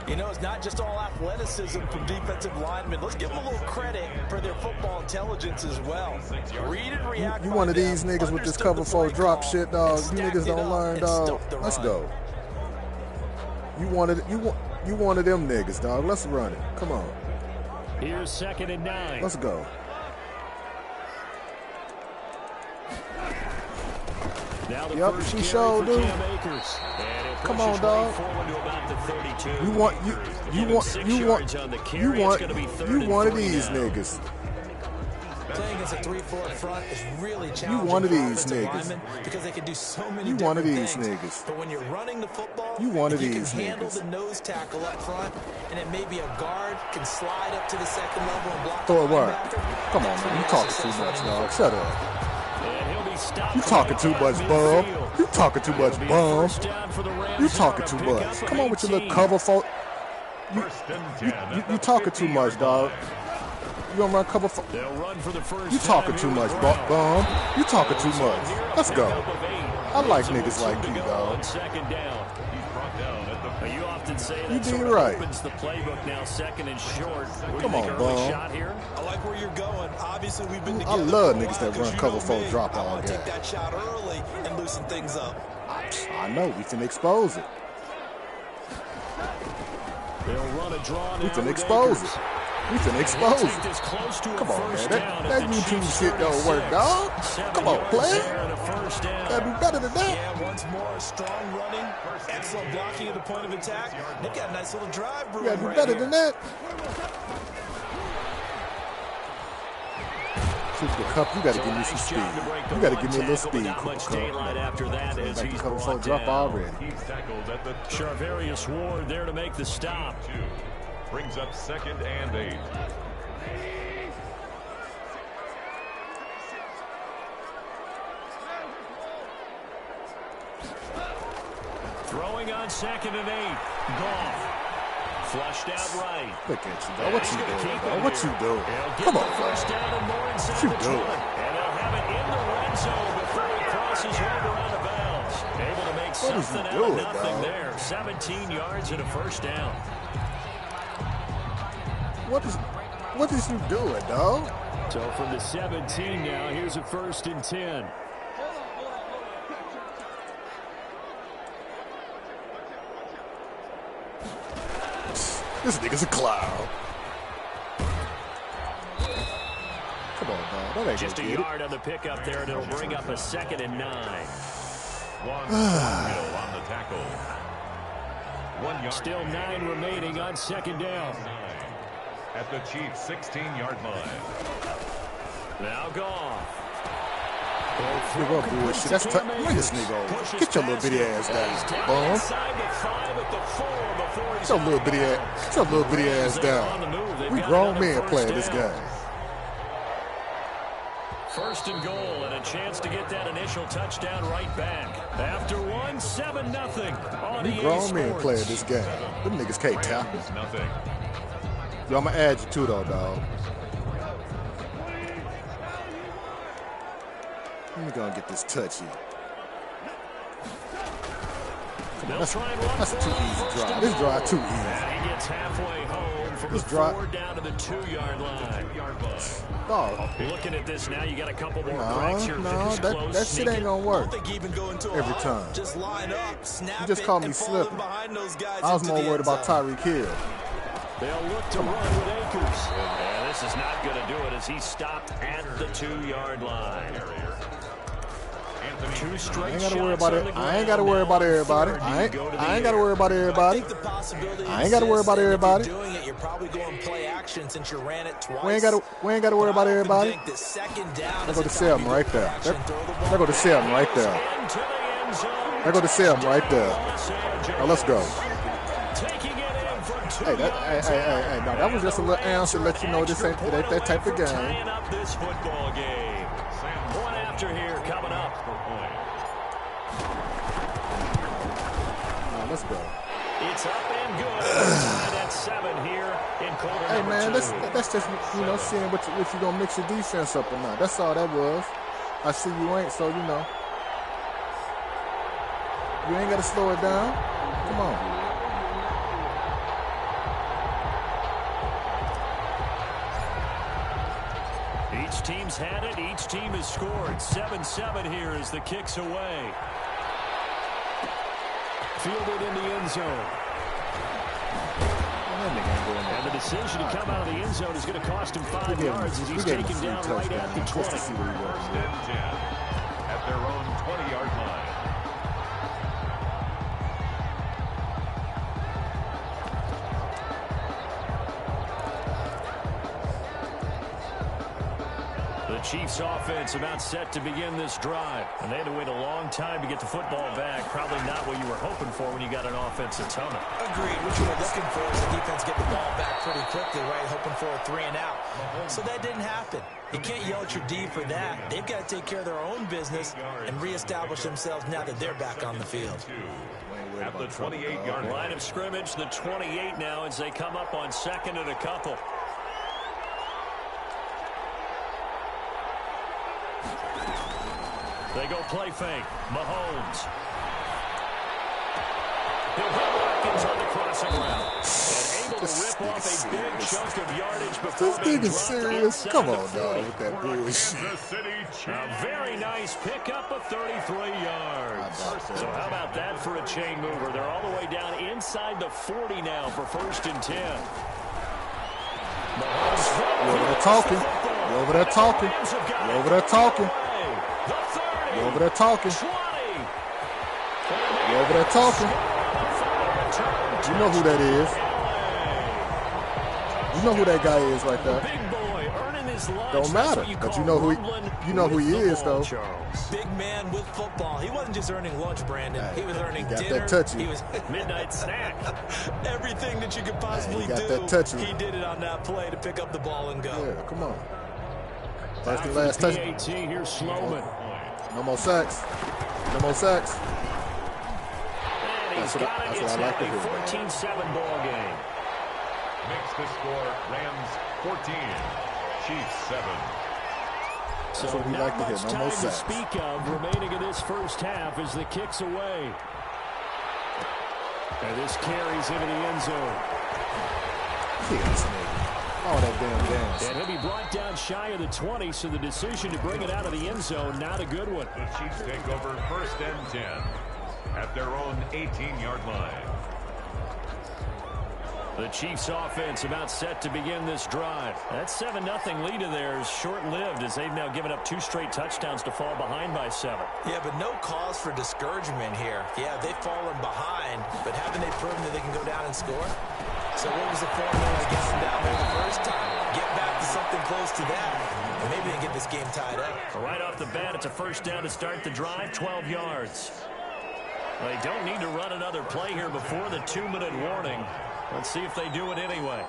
You know, it's not just all athleticism from defensive linemen. Let's give them a little credit for their football intelligence as well. Read and react. You one of these niggas with this cover 4 drop shit, dog. You niggas don't learn, dog. Let's go. You one of them niggas, dog. Let's run it. Come on. Here's 2nd and 9. Let's go. Now the yep, first she showed, dude. Come on, dog. You one of these niggas. Playing as a 3-4 front is really challenging. You one of these niggas because they can do so many. You one of these things. niggas. But when you're running the football, you one of you these can handle niggas. the nose tackle up front, and then maybe a guard can slide up to the second level and block. Throw it word. Come on, man. You talking too much, dog. Shut up. You talking too much, bum. You talking too much, bum. You talking too much. Come on with your little cover for. You talking too much, dog. You gonna run cover for. You talking too much, bum. You talking too much. Let's go. I like niggas like you, dog. You often say that you did sort of right. opens the playbook now, 2nd and short. Come on, bum. I like where you're going. Obviously, we've been together. I love niggas that run cover 4 drop all game. Take that shot early and loosen things up. I know. We can expose it. They'll run a draw. We can expose it. We finna expose him. Come on, man. That YouTube shit don't work, dog. Come on, play. Gotta do better than that. Yeah, once more, strong running, excellent blocking at the point of attack. They got a nice little drive brewing You gotta do right better here. than that. Cooper Cup, you gotta give me some speed. You gotta give me a little speed, Cooper Cup. Like the cover so drop already. Charvarius Ward there to make the stop. Brings up 2nd and 8. Throwing on 2nd and 8. Goff. Flushed out right. Look at you, dog. What you doing, dog? What you doing? Come on, First down and more inside What you the 20. doing? And they'll have it in the red zone before he crosses over out of bounds. Able to make What is he something out doing, of nothing dog? there. 17 yards and a first down. What is you doing, dog? So from the 17 now, here's a 1st and 10. This nigga's a clown. Come on, dog. That ain't Just a gonna get it. yard on the pickup there, and it'll bring up a 2nd and 9. One Hill on the tackle. 1 yard. Still 9 remaining on 2nd down. At the Chiefs' 16-yard line. Now Goff. Nigga, bullshit. That's tough. Bring this nigga over. Get your little bitty ass down, bum. Get your little bitty ass down. We grown men playing this game. 1st and goal, and a chance to get that initial touchdown right back. After 1, 7-0 on We EA grown men Sports. playing this game. Them niggas can't tackle. Nothing. Yo, I'm gonna add you too, though, dog. Let me go and get this touch here. Come on, that's too easy drive. This drive too easy. And he gets halfway home from This the drive- 4 down to the 2-yard line. Dog. Looking at this now, you got a couple more No, breaks here. Finish close, that shit ain't gonna I work. don't think even go into a Every hunt. time. Just line up, snap You just it, called me and fall in slipping. behind those guys I was into more the worried end about zone. Tyreek Hill. They'll look to run with Akers. And this is not going to do it as he stopped at the 2-yard line. Two straight I ain't gotta worry shots about on it. the I ain't ground gotta worry now. about everybody. Third, I you ain't go to the gotta air. worry about I everybody. think the possibility I ain't gotta worry about exists, and everybody. If you're doing it, you're probably going play action since you ran it twice. We ain't gotta worry about everybody. Think that second down There is go the the time 7 you right go there. action, throw the ball There go the 7 right there. Into the end zone. There go the 7 right there. Now let's go. Taking it in from 2 Hey, yards hey, now that was just a little answer to let you know this ain't that type of game. tying up this football game. One after here coming up. Now let's go. It's up and good. Tied at 7 here in quarter Hey number man, 2. that's just seeing what you gonna mix your defense up or not. That's all that was. I see you ain't, so you know. You ain't gotta slow it down. Come on. Each team's had it. Each team has scored. 7-7 here as the kick's away. Fielded in the end zone. And the decision to come out of the end zone is going to cost him 5 yards as he's taken down right at the 20. First and 10 at their own 20-yard line. The Chiefs offense about set to begin this drive. And they had to wait a long time to get the football back. Probably not what you were hoping for when you got an offensive tunnel. Agreed. What you were looking for is the defense get the ball back pretty quickly, right? Hoping for a 3 and out. So that didn't happen. You can't yell at your D for that. They've got to take care of their own business and reestablish themselves now that they're back on the field. At the 28-yard line. Line of scrimmage, the 28 now as they come up on 2nd and a couple. They go play fake. Mahomes. He'll hit Watkins on the crossing route. And able to rip off a big chunk of yardage before This being nigga dropped serious. inside Come the on, 40. dog, with that bullshit. Kansas City A very nice pickup of 33 yards. So how about that for a chain mover? They're all the way down inside the 40 now for 1st and 10. You over there talking. You over there talking. You over there talking. You over there talking. You over there talking. You know who that is. You know who that guy is right there. Don't matter, but you know who he is, though. Big man with football. He wasn't just earning lunch, Brandon. He was earning dinner. He got that touchy. He was midnight snack. Everything that you could possibly he got do. That touchy. He did it on that play to pick up the ball and go. Yeah, come on. First and last touch. Here's Sloman. No more sacks. No more sacks. That's what I like to hear. 14-7 ball game. Makes the score Rams 14, Chiefs 7. So what we not like to much hear. No time more to sacks. speak of remaining in this first half as the kick's away. And this carries into the end zone. All that damn dance. And he'll be brought down shy of the 20, so the decision to bring it out of the end zone, not a good one. The Chiefs take over first and 10 at their own 18-yard line. The Chiefs offense about set to begin this drive. That 7-0 lead of theirs short-lived as they've now given up 2 straight touchdowns to fall behind by 7. Yeah, but no cause for discouragement here. Yeah, they've fallen behind, but haven't they proven that they can go down and score? So what was the formula to get them down there the first time? Get back to something close to that, and maybe they can get this game tied up. Right off the bat, it's a first down to start the drive, 12 yards. They don't need to run another play here before the 2-minute warning. Let's see if they do it anyway.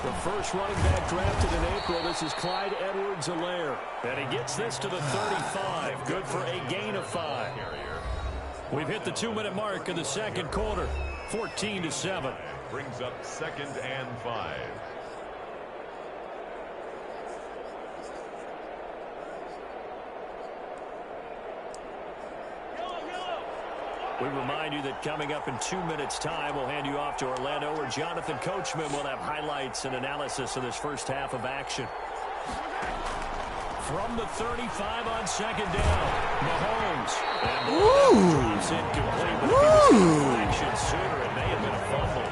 The first running back drafted in April, this is Clyde Edwards-Helaire. And he gets this to the 35. Good for a gain of 5. We've hit the 2-minute mark in the second quarter. 14-7. Brings up second and 5. We remind you that coming up in 2 minutes' time, we'll hand you off to Orlando, where Jonathan Coachman will have highlights and analysis of this first half of action. From the 35 on second down, Mahomes. And drops incomplete, but if he was in action sooner, it may have been a fumble.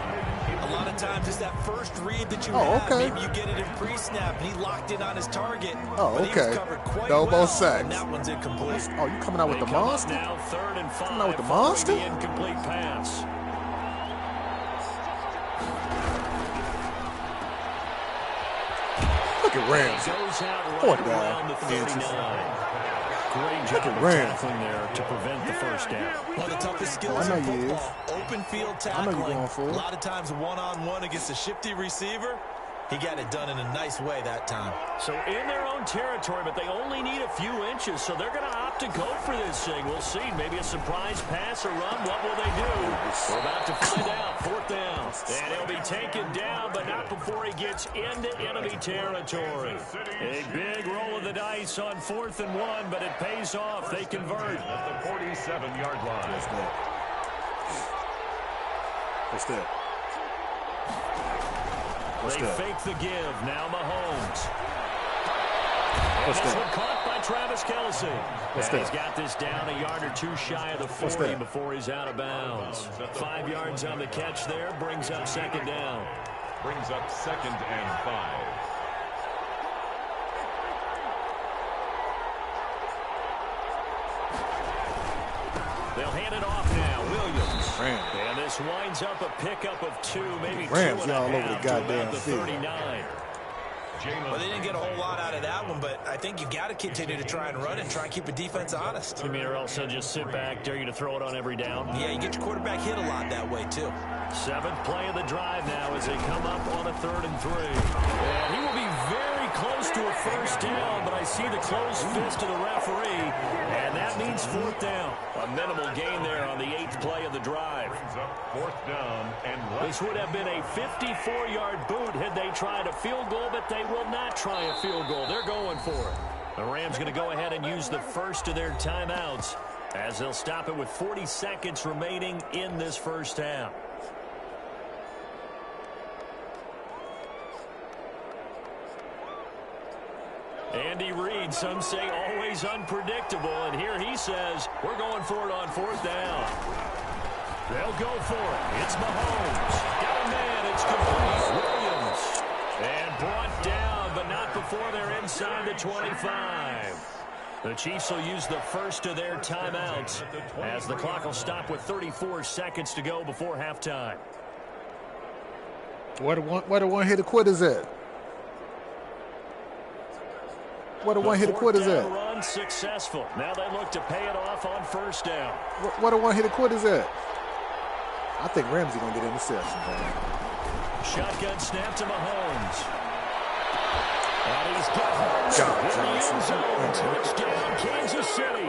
A lot of times it's that first read that you have. Okay. Maybe you get it in pre-snap, and he locked in on his target. Oh, but okay. He was covered quite No well, more sacks. and that one's incomplete. Oh, you coming out with They the come up monster? now, 3rd and 5. Coming out with the following monster? the incomplete pass. Look at Rams. Goes out Fourth right down. around the 39. Great job of tackling there to prevent the first down. One of the toughest skills I know in you football. Open field I know tackling. you're going for it. A lot of times one-on-one against a shifty receiver. He got it done in a nice way that time. So in their own territory, but they only need a few inches, so they're going to opt to go for this thing. We'll see. Maybe a surprise pass or run. What will they do? We're about to find out. 4th down. And he'll be taken down, but not before he gets into enemy territory. A big roll of the dice on 4th and 1, but it pays off. They convert. At the 47-yard line. What's that? They fake the give. Now Mahomes. And this one caught by Travis Kelce. He's got this down a yard or 2 shy of the 40 before he's out of bounds. 5 yards on the catch there. Brings up second down. Brings up second and 5. They'll hand it off now. Williams. And this winds up a pickup of 2, maybe 2.5 all over the goddamn to field. 39. Well, they didn't get a whole lot out of that one, but I think you got to continue to try and run it and try and keep the defense honest. You mean, or else they'll just sit back, dare you to throw it on every down? Yeah, you get your quarterback hit a lot that way, too. 7th play of the drive now as they come up on a 3rd and 3. And he will be very close to a first down, but I see the closed fist of the referee, and that means 4th down. A minimal gain there on the 8th play of the drive. Brings up 4th down and This would have been a 54-yard boot had they tried a field goal, but they will not try a field goal. They're going for it. The Rams going to go ahead and use the first of their timeouts as they'll stop it with 40 seconds remaining in this first half. Andy Reid, some say always unpredictable, and here he says we're going for it on 4th down. They'll go for it. It's Mahomes. Got a man. It's complete. Williams brought down, but not before they're inside the 25. The Chiefs will use the first of their timeouts as the clock will stop with 34 seconds to go before halftime. Where the one-hitter quitters at? Where the one-hitter quitters at? Run successful. Now they look to pay it off on first down. Where the one-hitter quitters at? I think Ramsey gonna get interception, man. Shotgun snap to Mahomes. And he's got Hardman in the end zone. Touchdown, Kansas City.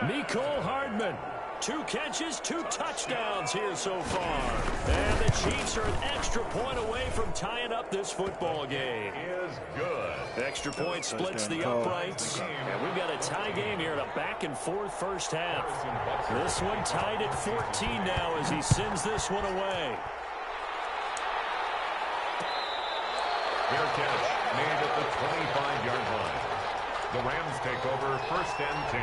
Nicole Hardman. 2 catches, 2 touchdowns here so far. And the Chiefs are an extra point away from tying up this football game. Is good. Extra point splits the uprights. And we've got a tie game here in a back-and-forth first half. This one tied at 14 now as he sends this one away. Fair catch made at the 25-yard line. The Rams take over first and 10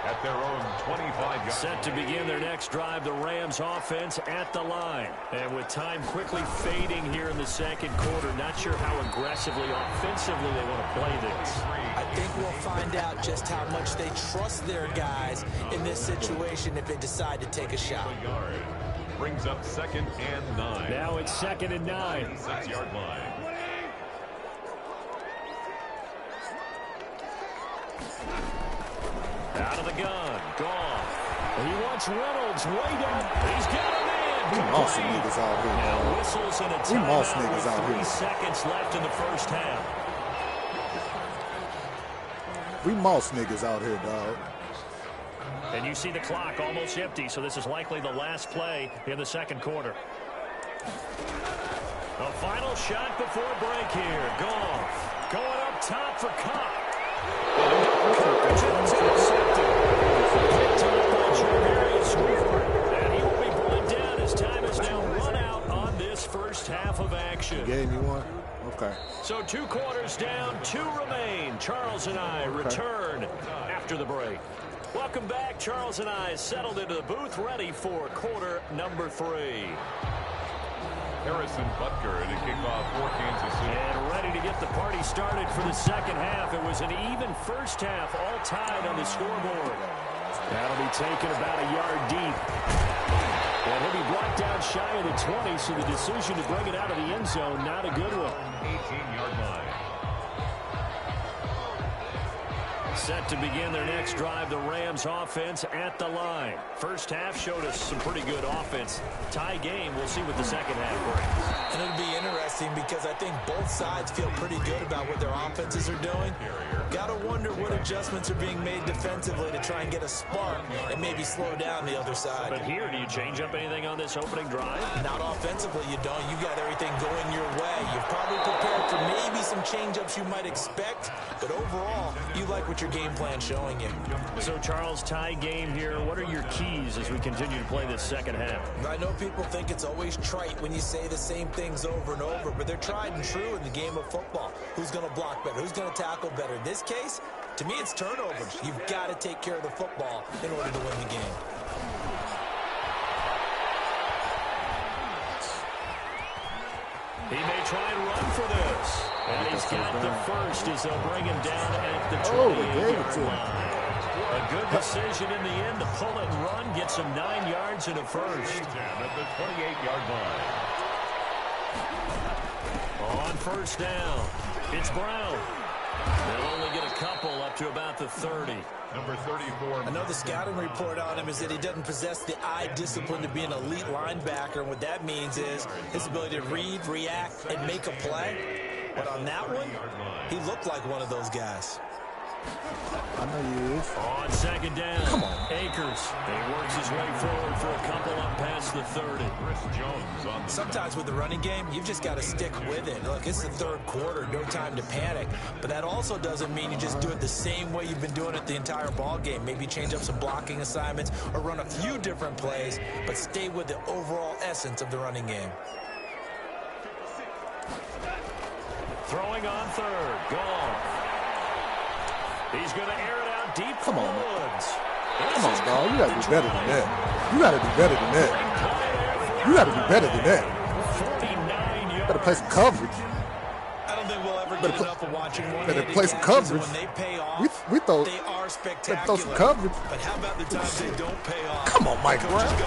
at their own 25-yard line. Set to begin their next drive, the Rams offense at the line. And with time quickly fading here in the second quarter, not sure how aggressively, offensively they want to play this. I think we'll find out just how much they trust their guys in this situation if they decide to take a shot. Brings up 2nd and 9. Now it's 2nd and 9. 6-yard line. Out of the gun, gone. He wants Reynolds way down. He's got a man. We moss niggas out here, Now man. whistles and a We moss timeout niggas with out 3 here. seconds left in the first half. We moss niggas out here, dog. And you see the clock almost empty, so this is likely the last play in the second quarter. A final shot before break here. Goff going up top for Cobb. Coverage is intercepted. Picked up by Javarius Ward. And he will be brought down as time is now run out on this first half of action. Game you want? Okay. So 2 quarters down, 2 remain. Charles and I return after the break. Welcome back. Charles and I settled into the booth, ready for quarter number 3. Harrison Butker to kick off for Kansas City. And ready to get the party started for the second half. It was an even first half, all tied on the scoreboard. That'll be taken about a yard deep. And he'll be brought down shy of the 20, so the decision to bring it out of the end zone, not a good one. 18-yard line. Set to begin their next drive, the Rams offense at the line. First half showed us some pretty good offense. Tie game, we'll see what the second half brings. And it'll be interesting because I think both sides feel pretty good about what their offenses are doing. Got to wonder what adjustments are being made defensively to try and get a spark and maybe slow down the other side. But here, do you change up anything on this opening drive? Not offensively, you don't. You got everything going your way. You've probably prepared for maybe some change-ups you might expect, but overall, you like what your game plan showing you. So, Charles, tie game here. What are your keys as we continue to play this second half? I know people think it's always trite when you say the same things over and over, but they're tried and true in the game of football. Who's going to block better? Who's going to tackle better? In this case, to me, it's turnovers. You've got to take care of the football in order to win the game. He may try and run for this. And he's got the first as they'll bring him down at the 28-yard line. A good decision in the end to pull it and run, gets him 9 yards and a first. At the 28-yard line. On first down, it's Brown. They'll only get a couple up to about the 30. Number 34. I know the scouting report on him is that he doesn't possess the eye discipline to be an elite linebacker, and what that means is his ability to read, react, and make a play. But on that one, he looked like one of those guys. I know you is. On second down, Come on. Akers. He works his way forward for a couple up past the 30. Chris Jones on the Sometimes with the running game, you've just got to stick with it. Look, it's the third quarter, no time to panic. But that also doesn't mean you just do it the same way you've been doing it the entire ball game. Maybe change up some blocking assignments or run a few different plays, but stay with the overall essence of the running game. Throwing on third, Goff. He's going to air it out deep Come for on, man. Woods. Come on, dog. You got to do better than that. You got to do better than that. You got to do better than that. 49 Better play some coverage. I don't think we'll ever get enough of watching one-handed play some catches, coverage. and when they pay off, We throw, they are spectacular. throw some coverage. But how about the times they don't pay off? Come on, Mike Coaches Brown. go,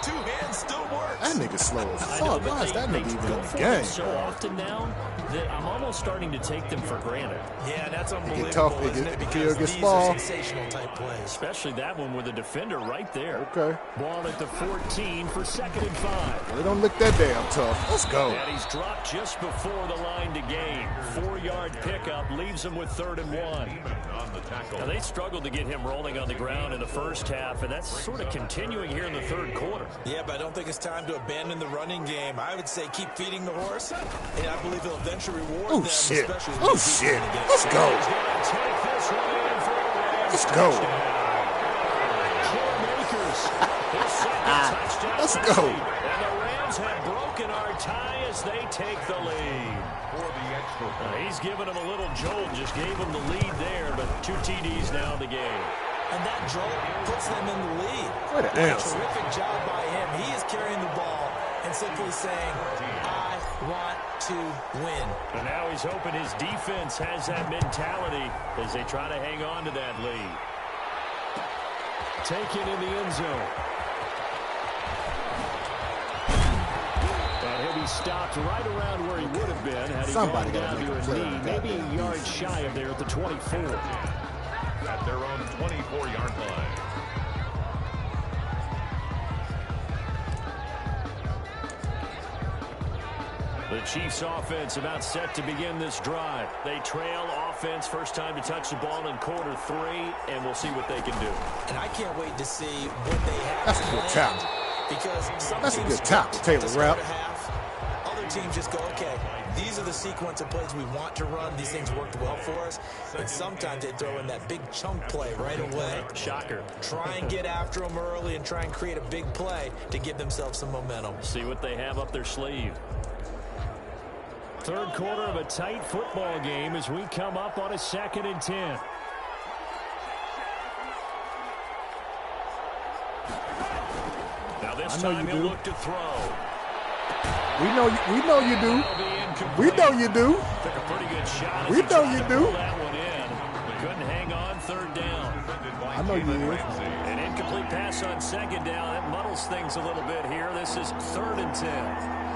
two hands still works. That nigga slow as I know, fuck. but Why is that they nigga even go in the for it game? so often now that I'm almost starting to take them for granted. Yeah, that's unbelievable, tough, it isn't get- it? the Because field gets these small. are sensational type plays. Especially that one with the defender right there. Okay. Ball at the 14 for 2nd and 5. They don't look that damn tough. Let's go. And he's dropped just before the line to gain. 4-yard pickup leaves him with 3rd and 1. On the tackle. Now, they struggled to get him rolling on the ground in the first half, and that's sort of continuing here in the 3rd quarter. Yeah, but I don't think it's time to abandon the running game. I would say keep feeding the horse, and I believe he'll eventually reward Oh, them. shit. Especially Oh, when shit. they get Let's go. He's going to take this one in for a Rams Let's go. Cam Akers, his second touchdown. Let's go. And the Rams have broken our tie as they take the lead. For the extra point. He's given him a little jolt, just gave him the lead there, but 2 TDs now in the game. And that jolt puts them in the lead. What an A answer. terrific job by him. He is carrying the ball and simply saying, I want to win. And now he's hoping his defense has that mentality as they try to hang on to that lead. Taken in the end zone. And he'll be stopped right around where he would have been had he Somebody gone gotta down make to a a play knee, on that maybe a damn yard shy of there at the 24. At their own 24-yard line. The Chiefs offense about set to begin this drive. They trail offense, first time to touch the ball in quarter 3, and we'll see what they can do. And I can't wait to see what they have. That's a good planned. tackle. Because some That's a teams good tackle, script Taylor to start Rapp. a half. Other teams just go, okay, these are the sequence of plays we want to run. These things worked well for us. And sometimes they throw in that big chunk play right away. Shocker. Try and get after them early and try and create a big play to give themselves some momentum. See what they have up their sleeve. 3rd quarter of a tight football game as we come up on a 2nd and 10. Now this I know time you he'll do. look to throw. We know you do. That'll be incomplete. We know you do. Took a pretty good shot. as We he know tried you to do. pull that one in, but couldn't hang on 3rd down. I know you is. An incomplete pass on 2nd down. That muddles things a little bit here. This is 3rd and 10.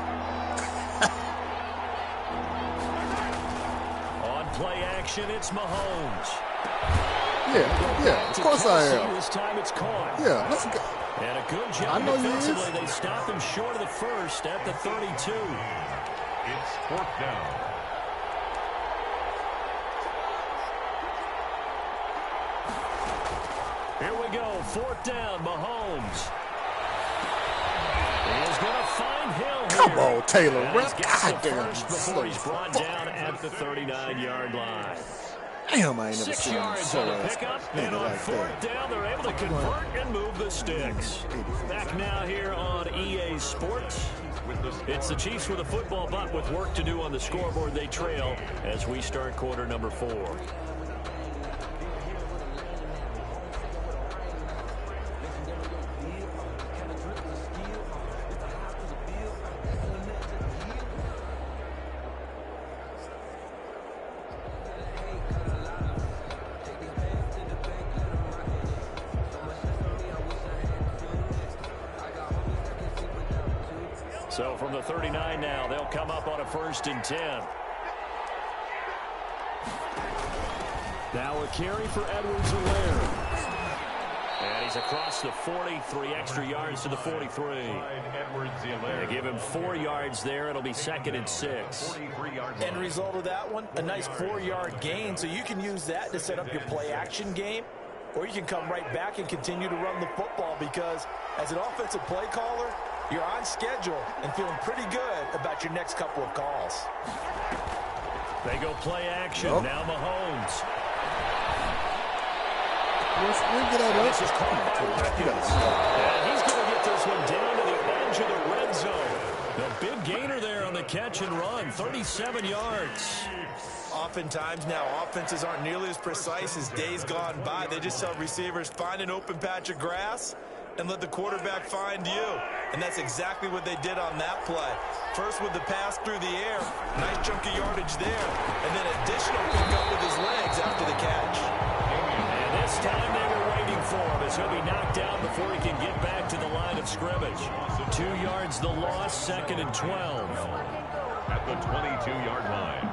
On play action, it's Mahomes. Yeah. Of course I am. This time it's caught. Yeah, let's go. And a good I job know he is. defensively. They stopped him short of the first at the 32. It's 4th down. Here we go. 4th down, Mahomes. He's going to find Hill here. Come on, Taylor And he's Rapp. got the Goddamn. first before he's brought down at the 39-yard line. Damn, I ain't never 6 seen him yards so on the ass pickup, nigga and on like 4th that. down, they're able to convert and move the sticks. Back now here on EA Sports. It's the Chiefs with a football, but with work to do on the scoreboard, they trail as we start quarter number 4. So from the 39 now, they'll come up on a 1st and 10. Now a carry for Edwards-Helaire. And he's across the 40, 3 extra yards to the 43. They give him 4 yards there. It'll be 2nd and 6. End result of that one, a nice 4-yard gain. So you can use that to set up your play action game, or you can come right back and continue to run the football, because as an offensive play caller, you're on schedule and feeling pretty good about your next couple of calls. They go play action. Yep. Now Mahomes. We'll get that This is up. caught by Watkins. And he's going to get this one down to the edge of the red zone. The big gainer there on the catch and run, 37 yards. Oftentimes now, offenses aren't nearly as precise as days gone by. They just tell receivers, find an open patch of grass. and let the quarterback find you. And that's exactly what they did on that play. First with the pass through the air, nice chunk of yardage there, and then additional pickup with his legs after the catch. And this time they were waiting for him as he'll be knocked down before he can get back to the line of scrimmage. 2 yards the loss, 2nd and 12. At the 22-yard line.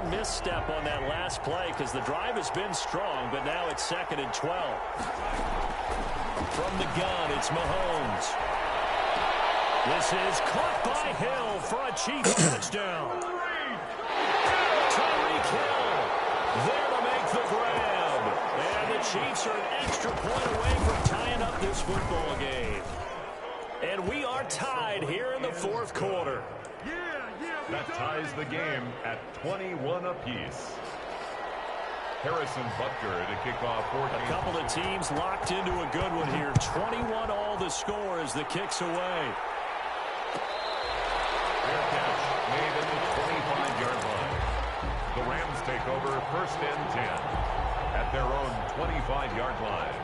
Misstep on that last play because the drive has been strong, but now it's 2nd and 12. From the gun, it's Mahomes. This is caught by Hill for a Chiefs touchdown. Tyreek Hill there to make the grab. And the Chiefs are an extra point away from tying up this football game. And we are tied here in the 4th quarter. That ties the game at 21 apiece. Harrison Butker to kick off 14. A couple of teams locked into a good one here. 21 all the score as the kick's away. Fair catch made at the 25-yard line. The Rams take over 1st and 10 at their own 25-yard line.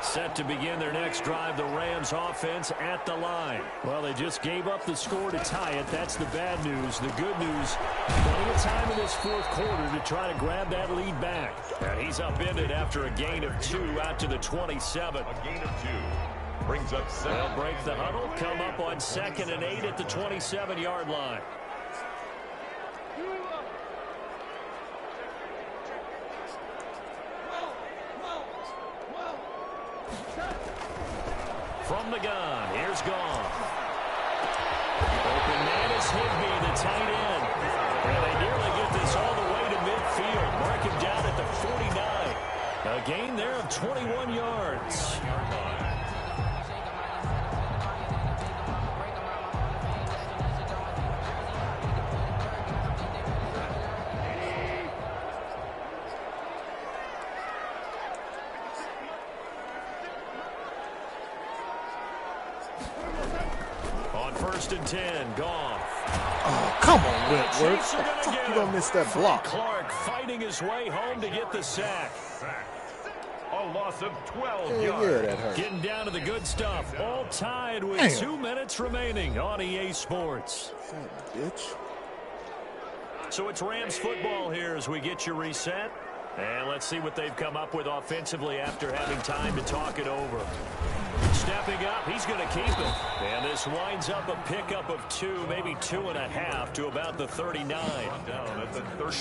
Set to begin their next drive, the Rams offense at the line. Well, they just gave up the score to tie it. That's the bad news. The good news, plenty of time in this 4th quarter to try to grab that lead back. And he's upended after a gain of 2 out to the 27. A gain of 2 brings up 7. They'll break the huddle, come up on 2nd and 8 at the 27-yard line. From the gun, here's Goff. Open man is Higbee, the tight end. And they nearly get this all the way to midfield. Mark him down at the 49. A gain there of 21 yards. On 1st and 10, Goff. Oh, come on, Whitworth. How the fuck you gonna miss that block? Clark fighting his way home to get the sack. A loss of 12 Yeah, yards. that hurt. Getting down to the good stuff. All tied with 2 minutes remaining on EA Sports. Bitch. So it's Rams football here as we get you reset. And let's see what they've come up with offensively after having time to talk it over. Stepping up, he's going to keep it. And this winds up a pickup of 2, maybe 2.5 to about the 39. Down at the 30.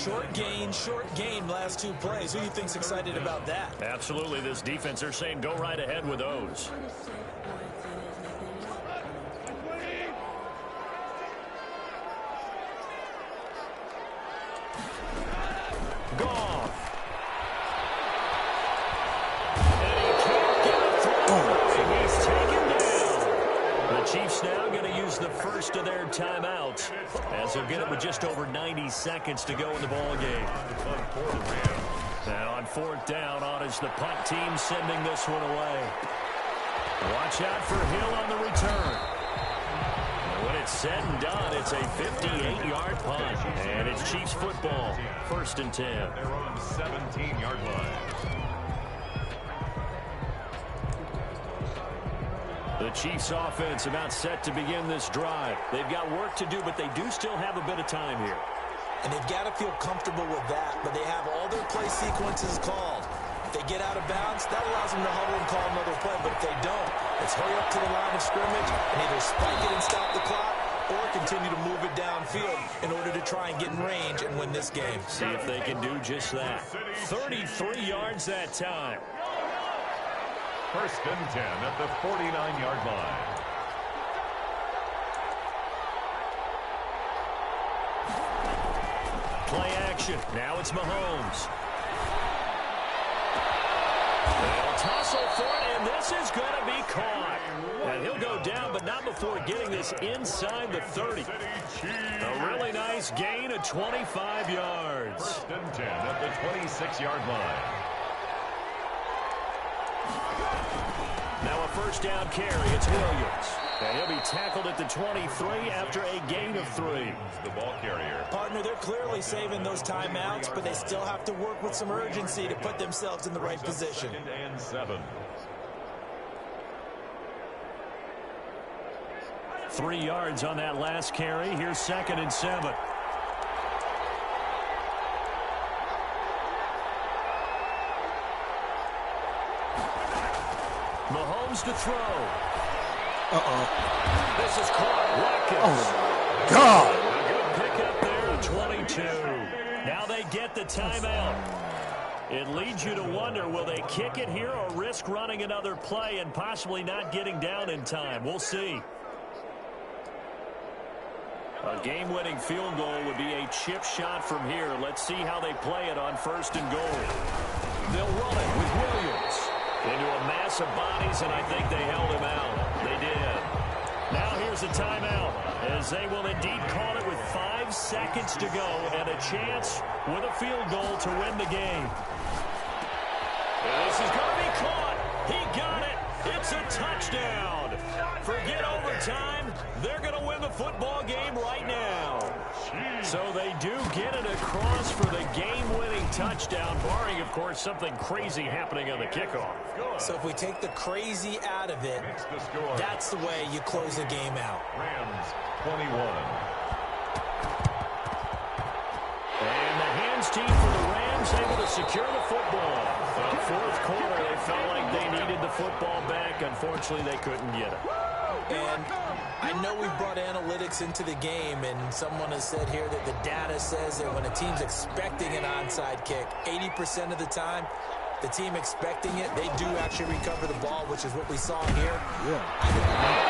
Short gain last 2 plays. Who do you think's excited about that? Absolutely, this defense, they're saying go right ahead with those. Goff. And he can't get it through. He's taken down. The Chiefs now going to use the first of their timeouts as they'll get it with just over 90 seconds to go in the ball game. Now on 4th down, on is the punt team sending this one away. Watch out for Hill on the return. And when it's said and done, it's a 58-yard punt. And it's Chiefs football, 1st and 10. They're on 17-yard line. The Chiefs offense about set to begin this drive. They've got work to do, but they do still have a bit of time here. And they've got to feel comfortable with that, but they have all their play sequences called. If they get out of bounds, that allows them to huddle and call another play, but if they don't, it's hurry up to the line of scrimmage and either spike it and stop the clock or continue to move it downfield in order to try and get in range and win this game. See if they can do just that. 33 yards that time. 1st and 10 at the 49-yard line. Play action. Now it's Mahomes. They'll tussle for it, and this is going to be caught. And he'll go down, but not before getting this inside the 30. A really nice gain of 25 yards. 1st and 10 at the 26-yard line. Now a 1st down carry. It's Williams. And he'll be tackled at the 23 after a gain of 3. The ball carrier. Partner, they're clearly saving those timeouts, but they still have to work with some urgency to put themselves in the right position. 2nd and 7. 3 yards on that last carry. Here's 2nd and 7. Mahomes to throw. This is caught. Watkins. Oh, God. A good pickup there at 22. Now they get the timeout. It leads you to wonder, will they kick it here or risk running another play and possibly not getting down in time? We'll see. A game-winning field goal would be a chip shot from here. Let's see how they play it on 1st and goal. They'll run it with Williams into a mass of bodies, and I think they held him out. They did. Now here's a timeout, as they will indeed call it with 5 seconds to go and a chance with a field goal to win the game. And this is going to be caught. He got it. It's a touchdown. Forget overtime. They're going to win the football game right now. So they do get it across for the game-winning touchdown, barring, of course, something crazy happening on the kickoff. So if we take the crazy out of it, that's the way you close a game out. Rams 21. And the hands team for the Rams able to secure the football. In the 4th quarter, they felt like they needed the football back. Unfortunately, they couldn't get it. And I know we brought analytics into the game, and someone has said here that the data says that when a team's expecting an onside kick, 80% of the time, the team expecting it, they do actually recover the ball, which is what we saw here. Yeah.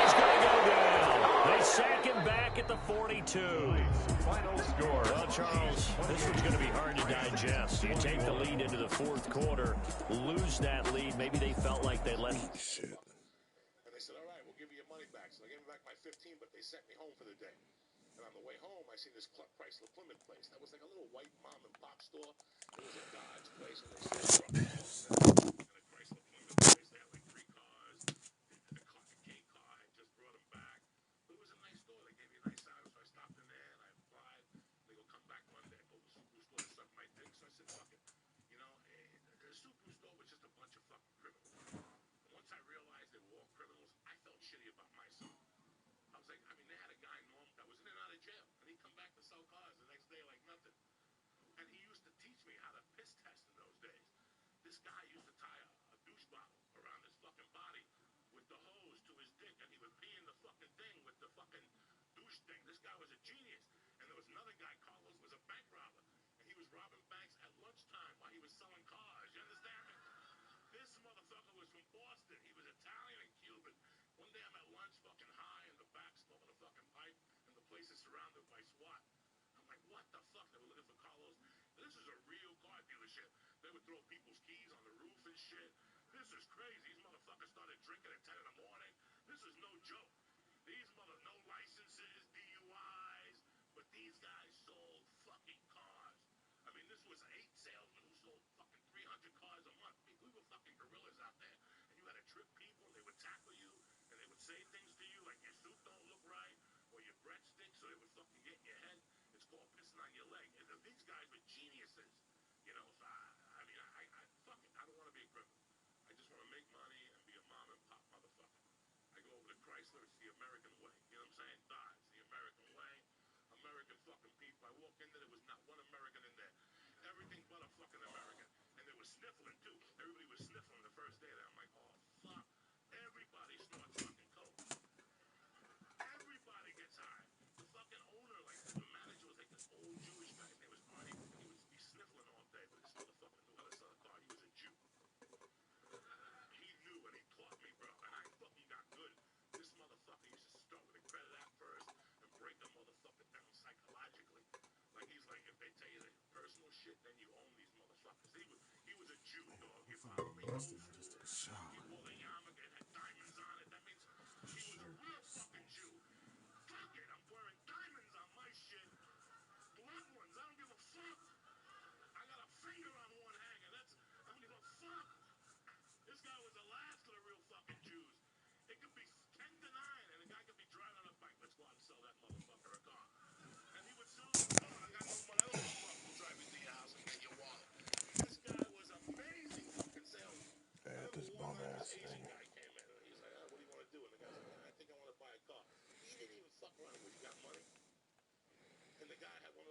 He's going to go down. They sack him back at the 42. Final score. Well, Charles, this one's going to be hard to digest. You take the lead into the 4th quarter, lose that lead. Maybe they felt like they let it. Shit. And they said, all right, we'll give you your money back. So I gave them back my 15, but they sent me home for the day. And on the way home, I see this Chrysler Plymouth place. That was like a little white mom and pop store. It was a Dodge place, and they sold trucks. And a Chrysler Plymouth place, they had like 3 cars. And a K car, I just brought them back. But it was a nice store. They gave me a nice salary. So I stopped in there, and I applied. They go, come back Monday. Go to the Subaru store to suck my dick. So I said, fuck it. You know, the Subaru store was just a bunch of fucking criminals. And once I realized they were all criminals, I felt shitty about myself. I was like, I mean, they had a guy, Norm, that was in and out of jail. And he'd come back to sell cars the next day like nothing. And he used to teach me how to piss test in those days. This guy used to tie a douche bottle around his fucking body with the hose to his dick, and he would pee in the fucking thing with the fucking douche thing. This guy was a genius. And there was another guy, Carlos, was a bank robber. And he was robbing banks at lunchtime while he was selling cars. You understand me? This motherfucker was from Boston. He was Italian and Cuban. One day I'm at lunch, fucking high in the back, smoking a fucking pipe, and the place is surrounded by SWAT. I'm like, what the fuck? They were looking for Carlos. This is a real car dealership. They would throw people's keys on the roof and shit. This is crazy. These motherfuckers started drinking at 10 in the morning. This is no joke. These no licenses, DUIs, but these guys sold fucking cars. I mean, this was 8 salesmen who sold fucking 300 cars a month. I mean, we were fucking gorillas out there. And you had to trip people, and they would tackle you, and they would say things to you like your suit don't look right, or your breath stinks, so they would fucking get in your head. It's called pissing on your leg. And these guys were geniuses. You know, so I mean, fuck it. I don't want to be a criminal. I just want to make money and be a mom and pop motherfucker. I go over to Chrysler, it's the American way. You know what I'm saying? Dodge, the American way. American fucking people. I walk in there was not one American in there. Everything but a fucking American. And they were sniffling, too. Everybody was sniffling the first day there. I'm like, oh, fuck. Everybody snorts fucking coke. Everybody gets high. The fucking owner, like, the manager was like this old Jewish guy. His name was Arnie. He would be sniffling all day, but this motherfucker knew how to sell a car. He was a Jew. He knew, and he taught me, bro. And I fucking got good. This motherfucker used to start with a credit app first and break a motherfucker down psychologically. Like, he's like, if they tell you the personal shit, then you own these motherfuckers. He was a Jew, dog. You follow me? He wore the yarmulke, it had diamonds on it. That means he was a real fucking Jew. Fuck it, I'm wearing diamonds on my shit. Black ones, I don't give a fuck. I got a finger on one hanger. I don't give a fuck. This guy was the last of the real fucking Jews. It could be 10 to 9, and the guy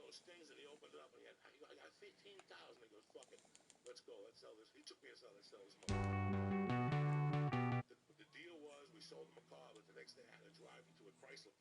those things, and he opened it up, and he goes, I got 15,000. He goes, fuck it, let's go, let's sell this. He took me to sell this motherfucker. The deal was we sold him a car, but the next day I had to drive him to a Chrysler plant.